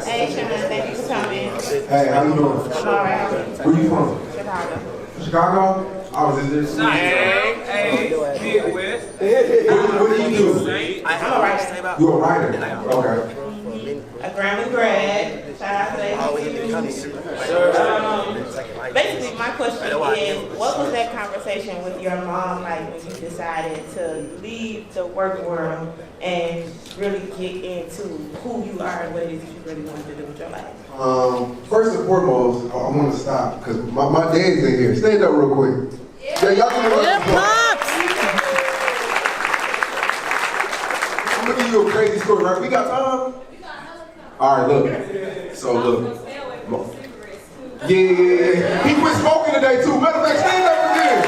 Hey, Shawn, thank you for coming. Hey, how you doing? I'm alright. Where you from? Chicago. Chicago? I was in this. Hey, What do you do? I'm alright. You a writer? Okay. Grambling grad. Shout out to AUCWhoGotNext. Basically, my question is, what was that conversation with your mom like when you decided to leave the work world and really get into who you are and what it is that you really wanted to do with your life? First and foremost, I want to stop because my dad's in here. Stand up real quick. Yeah, y'all can I'm gonna give you a crazy story, right? We got time? All right, look. So look. Yeah. He quit smoking today too. Matter of fact, stand up again.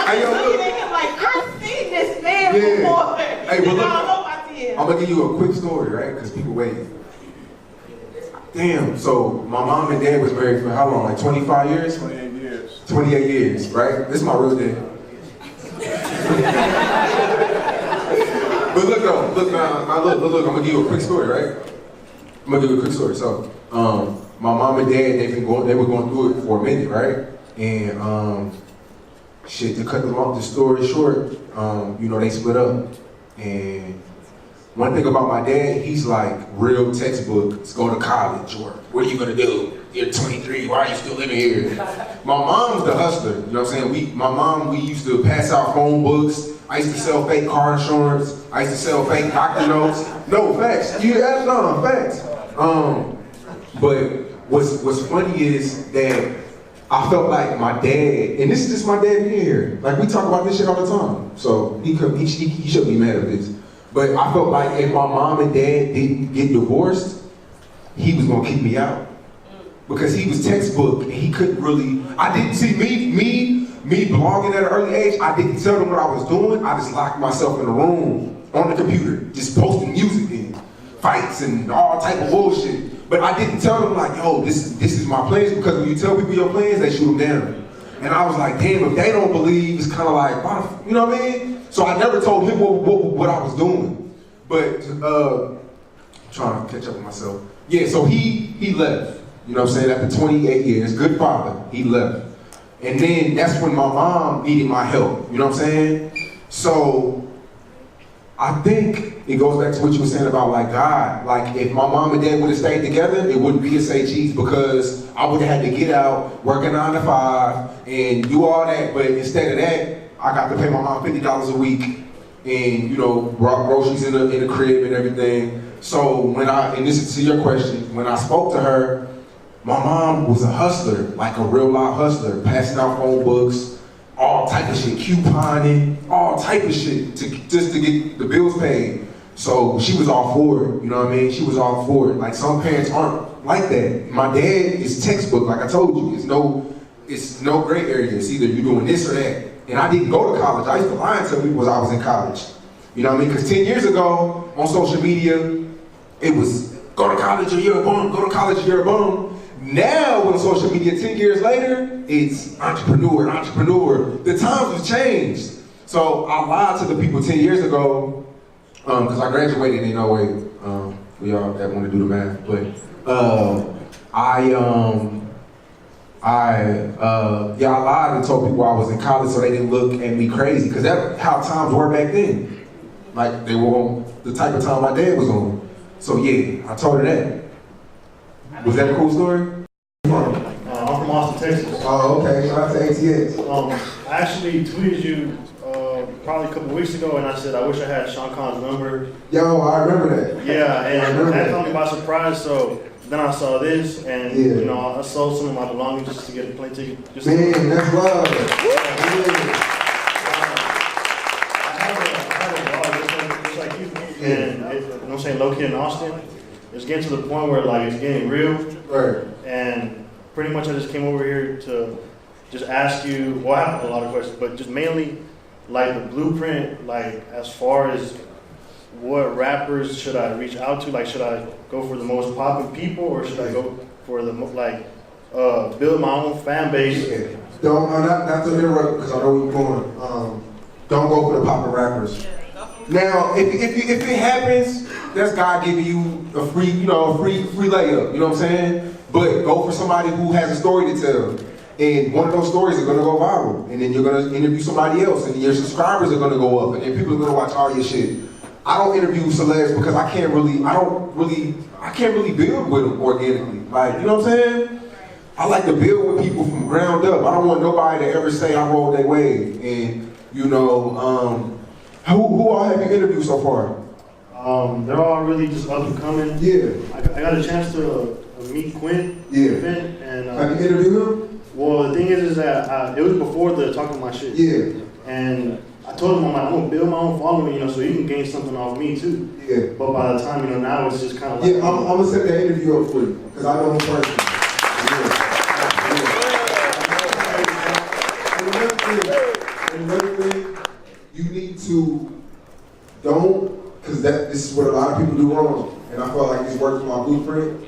I'm looking at him like, I've seen this man before. Hey, but look, I'm gonna give you a quick story, right? Because people wait. Damn, so my mom and dad was married for how long? Like 25 years? 28 years. 28 years, right? This is my real dad. But look though, look, I'm gonna give you a quick story, right? I'm gonna give you a quick story. So, my mom and dad, they were going through it for a minute, right? And shit, to cut the story short, they split up. And one thing about my dad, he's like real textbook, let's go to college, or what are you gonna do? You're 23, why are you still living here? My mom's the hustler, you know what I'm saying? We used to pass out phone books. I used to sell fake car insurance. I used to sell fake doctor notes. No, facts. Facts. But what's funny is that I felt like my dad, and this is just my dad here. Like we talk about this shit all the time. So he shouldn't be mad at this. But I felt like if my mom and dad didn't get divorced, he was gonna kick me out. Because he was textbook and he couldn't really, I didn't see me blogging at an early age, I didn't tell them what I was doing. I just locked myself in a room on the computer, just posting music and fights and all type of bullshit. But I didn't tell them like, yo, this is my plans, because when you tell people your plans, they shoot them down. And I was like, damn, if they don't believe, it's kind of like, you know what I mean? So I never told him what I was doing. But, I'm trying to catch up with myself. Yeah, so he left. You know what I'm saying? After 28 years, good father, he left. And then that's when my mom needed my help. You know what I'm saying? So I think it goes back to what you were saying about like God. Like if my mom and dad would have stayed together, it wouldn't be a SayCheese, because I would have had to get out, work a 9 to 5, and do all that. But instead of that, I got to pay my mom $50 a week, and brought groceries in the crib and everything. So and this is to your question, when I spoke to her, my mom was a hustler, like a real live hustler, passing out phone books, all type of shit, couponing, all type of shit, just to get the bills paid. So she was all for it, you know what I mean? She was all for it. Like some parents aren't like that. My dad is textbook, like I told you. It's no gray area. It's either you're doing this or that. And I didn't go to college. I used to lie and tell people I was in college. You know what I mean? Because 10 years ago, on social media, it was go to college or you're a bum, go to college or you're a bum. Now, on social media, 10 years later, it's entrepreneur. The times have changed. So I lied to the people 10 years ago, because I graduated in 08. We all that want to do the math, but I lied and told people I was in college so they didn't look at me crazy, because that's how times were back then. Like they were on the type of time my dad was on. So yeah, I told her that. Was that a cool story? I'm from Austin, Texas. Oh, okay. Shout out to ATX. I actually tweeted you probably a couple weeks ago, and I said I wish I had Shawn Cotton's number. Yo, I remember that. Yeah, and that caught me by surprise. So then I saw this, and I sold some of my belongings just to get a plane ticket. Man, that's love. I have a blog just like you, and I'm saying located in Austin. It's getting to the point where like it's getting real, right? And pretty much I just came over here to just ask you. Well, I have a lot of questions, but just mainly like the blueprint, like as far as what rappers should I reach out to? Like, should I go for the most popping people, or should I go for the build my own fan base? Yeah. Not to interrupt, because I know where you're going. Don't go for the popping rappers. Now, if it happens, that's God giving you a free layup. You know what I'm saying? But go for somebody who has a story to tell. And one of those stories are gonna go viral, and then you're gonna interview somebody else, and your subscribers are gonna go up, and then people are gonna watch all your shit. I don't interview celebs because I can't really build with them organically. Like, you know what I'm saying? I like to build with people from ground up. I don't want nobody to ever say I rolled their wave. And you know, who all have you interviewed so far? They're all really just up and coming. Yeah. I got a chance to meet Quinn. Yeah. And have you interviewed him? Well, the thing is that it was before the talking my shit. Yeah. And I told him, I'm gonna build my own following, you know, so you can gain something off me too. Yeah. But by the time, you know, now it's just kind of like. Yeah, I'm gonna set that interview up for you because I know him personally. And another thing, you need to because this is what a lot of people do wrong, and I feel like this works for my blueprint.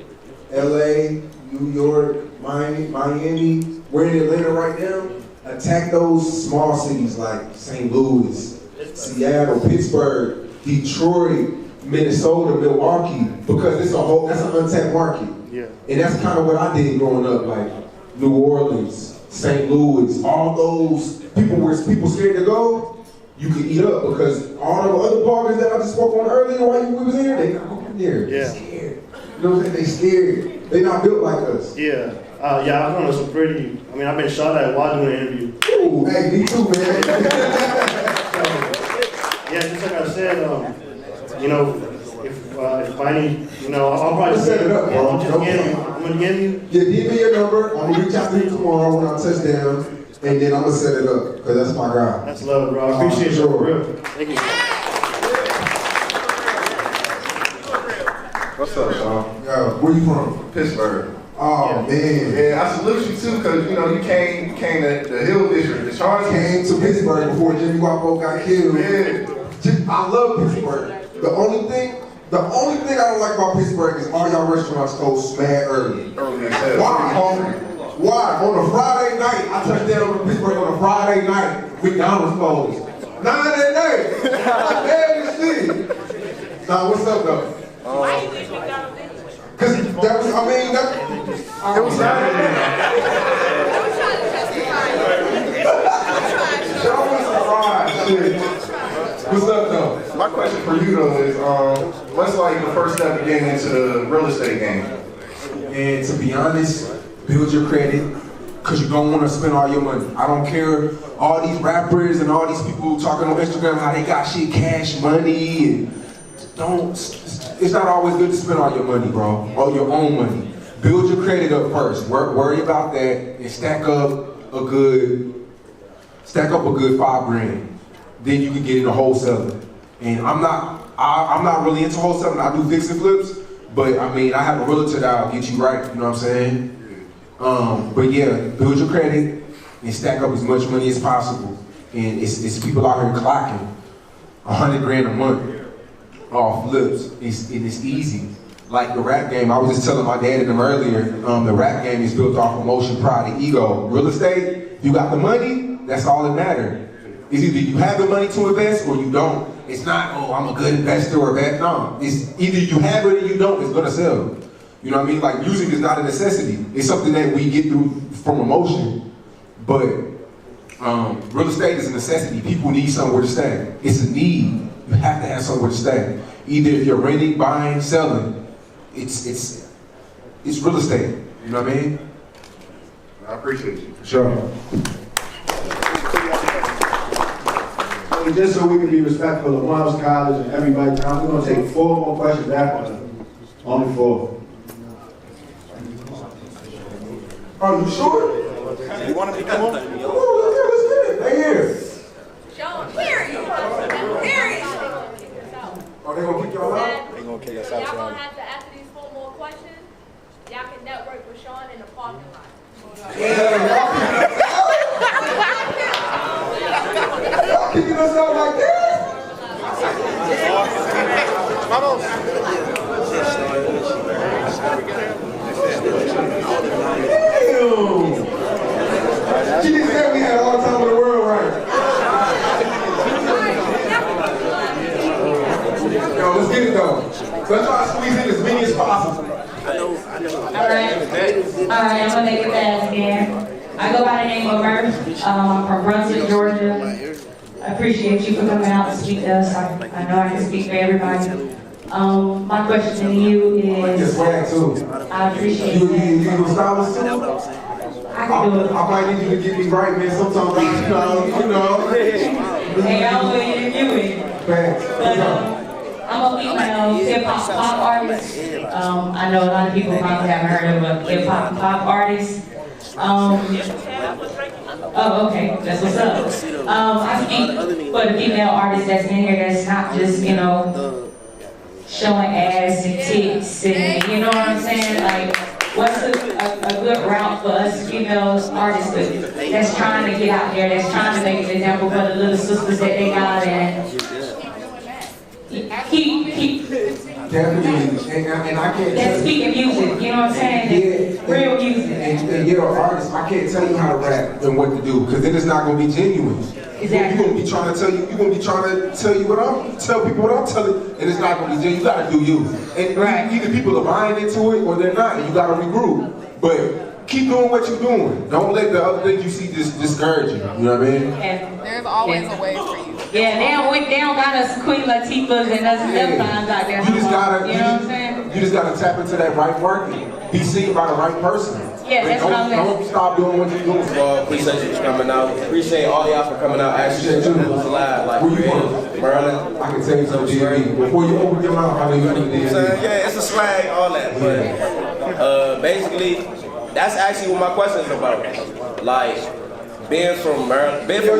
LA, New York, Miami, we're in Atlanta right now. Attack those small cities like St. Louis, Seattle, Pittsburgh, Detroit, Minnesota, Milwaukee, because that's an untapped market. Yeah. And that's kind of what I did growing up, like New Orleans, St. Louis, all those people where people scared to go, you can eat up because all the other partners that I just spoke on earlier while we was here, they not going there. Yeah. They're scared. You know what I'm saying? They scared. They not built like us. Yeah. I've done some pretty, I've been shot at while doing an interview. Ooh, hey, me too, man. Yeah, just like I said, you know, if I need, you know, I'll probably set it up, bro. I'm gonna give you. Yeah, give me your number. I'm gonna reach out to you tomorrow when I touch down, and then I'm gonna set it up, because that's my guy. That's love, bro. I appreciate you, for real. Thank you. What's up, Shawn? Yo, where you from? Pittsburgh. Oh, man. Yeah, I salute you too, because, you know, you came to the Hill District. The Shawn came to Pittsburgh before Jimmy Wapo got killed. Yeah. I love Pittsburgh. The only thing I don't like about Pittsburgh is all y'all restaurants close mad early. Why, homie? Why? On a Friday night, I touched down to Pittsburgh on a Friday night, McDonald's closed. 9 at night. I'm mad as shit. Nah, what's up though? Why you wish McDonald's anyway? Cause that was, it was Saturday. What's up though? My question for you though is, what's like the first step to getting into the real estate game? And to be honest, build your credit, cause you don't want to spend all your money. I don't care, all these rappers and all these people talking on Instagram how they got shit, cash money, and it's not always good to spend all your money, bro, or your own money. Build your credit up first. Worry about that and stack up a good $5 grand. Then you can get into wholesaling. And I'm not really into wholesaling. I do fix and flips, but I have a realtor that'll get you right. You know what I'm saying? But yeah, build your credit and stack up as much money as possible. And it's people out here clocking 100 grand a month off flips. It's easy. Like the rap game, I was just telling my dad and them earlier, the rap game is built off emotion, pride, and ego. Real estate, you got the money, that's all that matters. It's either you have the money to invest or you don't. It's not, oh, I'm a good investor or bad. No, it's either you have it or you don't, it's gonna sell. You know what I mean? Like music is not a necessity. It's something that we get through from emotion. But real estate is a necessity. People need somewhere to stay. It's a need. You have to have somewhere to stay. Either if you're renting, buying, selling, it's real estate. You know what I mean? I appreciate you. For sure. And just so we can be respectful of Morehouse College and everybody, we're going to take 4 more questions after. Only 4. Are you sure? You want to be come on? Let's get it. They here. Shawn, period. Period. Are they gonna kick y'all out? They gonna kick us Y'all out. gonna have to, after these 4 more questions, y'all can network with Shawn in the parking lot. Y'all kicking us out like this? Damn! She just said we had all the time in the world, right? Yo, let's get it though. Let's try to squeeze in as many as possible. All right, I'm gonna make it fast again. All I go by the name of Murph. I'm from Brunswick, Georgia. I appreciate you for coming out to speak to us. I know I can speak for everybody. My question to you is, I appreciate you. that. You stylist too? I can do it. I might need you to get me right, man. Sometimes you know. Hey, I don't really interview it. But I'm a female hip-hop pop artist. I know a lot of people probably haven't heard of a hip-hop pop artist. Oh, okay, that's what's up. I speak for the female artists that's in here that's not just, you know, showing ass and tits and, you know what I'm saying? Like, what's a good route for us female artists that's trying to get out there, that's trying to make an example for the little sisters that they got and keep definitely, and I can't. That's speaking music, you know what I'm saying? Yeah, real music. And you're an artist. I can't tell you how to rap and what to do, because then it's not gonna be genuine. Exactly. You're gonna be trying to tell you. You're gonna be trying to tell people what I'm telling, and it's not gonna be genuine. You gotta do you. And either people are buying into it or they're not, and you gotta regroup. But keep doing what you're doing. Don't let the other things you see discourage you. You know what I mean? There's always a way for you. Yeah, they don't got us Queen Latifahs and us Stepfans out there. You just gotta, you know what I'm saying? You just gotta tap into that right market. Be seen by the right person. Yeah, that's what I'm saying. Don't stop doing what you're doing. Well, appreciate you coming out. Appreciate all y'all for coming out. Actually, it was live. Like, where you from? Maryland. I can tell you some DMV. Before you open your mouth, I know you know the DMV. Yeah, it's a swag, all that. But basically, that's actually what my question is about. Like, being from Maryland, being from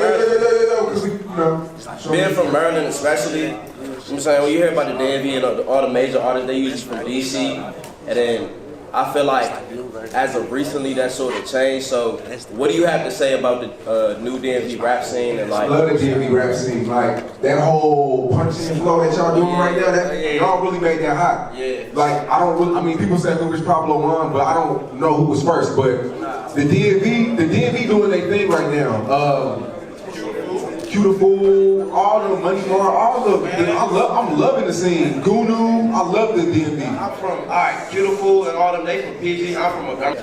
Maryland especially, you know what I'm saying, when you hear about the DMV and all the major artists, they usually from DC, and then I feel like as of recently that sort of changed. So what do you have to say about the new DMV rap scene and like? I love the DMV rap scene. Like that whole punching and flow that y'all doing right now, that y'all really made that hot. Yeah. Like I don't really, I mean people say Lucas Pablo won, but I don't know who was first. But the DMV doing their thing right now. Beautiful, all the Money Bar, all the, I'm loving the scene. Gunu, I love the DMV. I'm from, alright, Beautiful and all them, they from PG, I'm from Montgomery.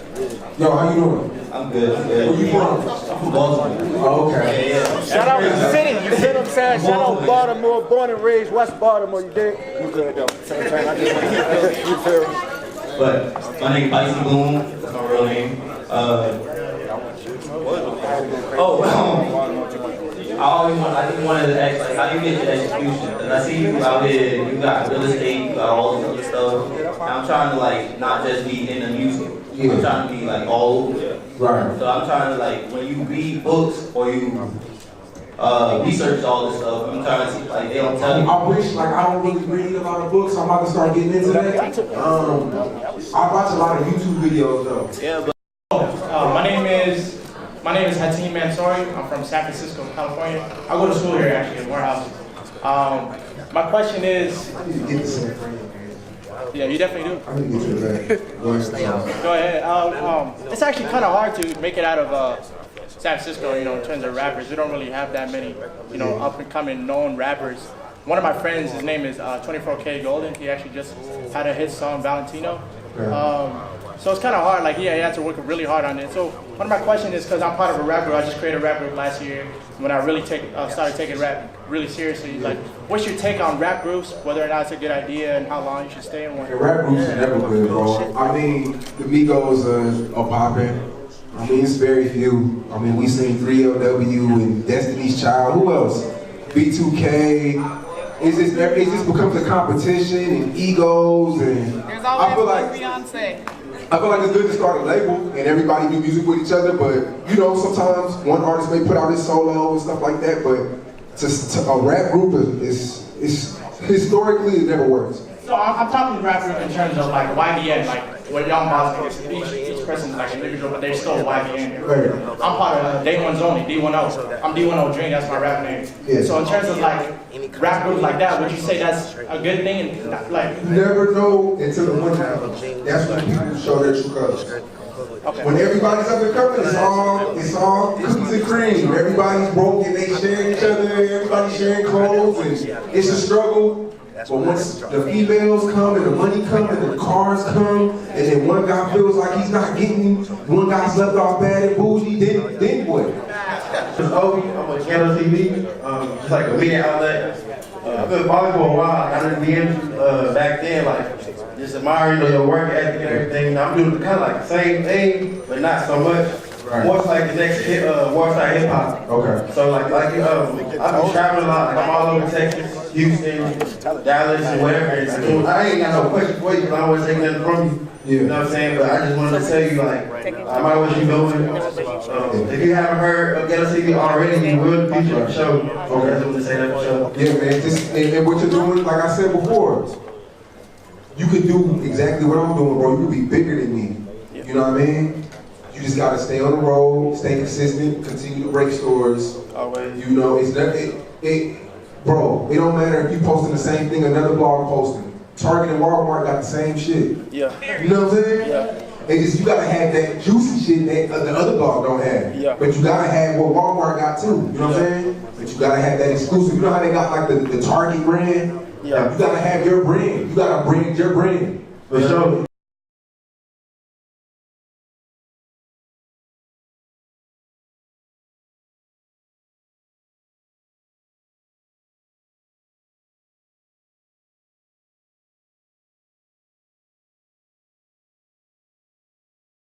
Yo, how you doing? I'm good. Where you from? I'm from Baltimore. Oh, okay. Yeah. Shout out to the city, you see what I'm saying? Shout out Baltimore, born and raised West Baltimore, you dig? You good though. Same time, I just want to you feel me? But my name Bison Boom, that's my real name. I just wanted to ask, like, how do you get your execution? Because I see you out here, you got real estate, you got all this other stuff. And I'm trying to, like, not just be in the music. Yeah. I'm trying to be, like, all over. Right. So I'm trying to, like, when you read books or you research all this stuff, I'm trying to see, like, they don't tell you. I wish, like, I don't really read a lot of books. I'm about to start getting into that. I watch a lot of YouTube videos, though. Yeah, but My name is Hatim Mansouri. I'm from San Francisco, California. I go to school here actually in Morehouse. My question is, yeah, you definitely do. I need to get you that. Go ahead. It's actually kind of hard to make it out of San Francisco, you know, in terms of rappers. We don't really have that many, you know, up and coming known rappers. One of my friends, his name is 24K Golden. He actually just had a hit song, Valentino. So it's kind of hard, like, yeah, you have to work really hard on it. So one of my questions is, because I'm part of a rap group, I just created a rap group last year when I really started taking rap really seriously. Like, what's your take on rap groups, whether or not it's a good idea and how long you should stay in one? The rap groups are never good, bro. I mean, the Migos are popping. I mean, it's very few. I mean, we seen 3LW and Destiny's Child. Who else? B2K. It just becomes a competition and egos and There's always Beyonce. I feel like it's good to start a label and everybody do music with each other, but you know, sometimes one artist may put out his solo and stuff like that, but to a rap group is historically it never works. So I'm talking rap group in terms of like YBN, like what Young Boss is, each person's like an individual, but they're still YBN. Right. I'm part of Day One's Only, D10. I'm D10 Dream, that's my rap name. Yeah. So in terms of like rap groups like that, would you say that's a good thing? And like, You never know until the one time. That's when people show their true colors. okay. When everybody's up and coming, it's all cookies and cream. Everybody's broke and they sharing each other, everybody's sharing clothes, and it's a struggle. But once the females come and the money come and the cars come, and then one guy feels like he's not getting, one guy's left off bad and bougie, then what? Obi, I'm on Quando TV, just like a media outlet. I've been following for a while. I didn't DM back then, like just admiring your work ethic and everything. Now I'm doing kind of like the same thing, but not so much. Right. More like the next Warside hip hop. Okay. So like I've been traveling a lot. Like I'm all over Texas, Houston, Dallas, and whatever. And I ain't got no question for you because I always take nothing from you. You know what I'm saying? But I just wanted to tell you, like, I might what you're doing. If you haven't heard of Ghetto TV already, you will feature the show. Okay. I just want to say that for sure. Yeah, man. Just, and what you're doing, like I said before, you could do exactly what I'm doing, bro. You could be bigger than me. You know what I mean? You just gotta stay on the road, stay consistent, continue to break stores. Always. You know, it's not, bro, it don't matter if you posting the same thing another blog posting. Target and Walmart got the same shit. Yeah. You know what I'm saying? Yeah. And just, you gotta have that juicy shit that the other blog don't have. Yeah. But you gotta have what Walmart got too. You know what I'm saying? But you gotta have that exclusive. You know how they got like the Target brand? Yeah. You gotta have your brand. You gotta brand your brand. For sure.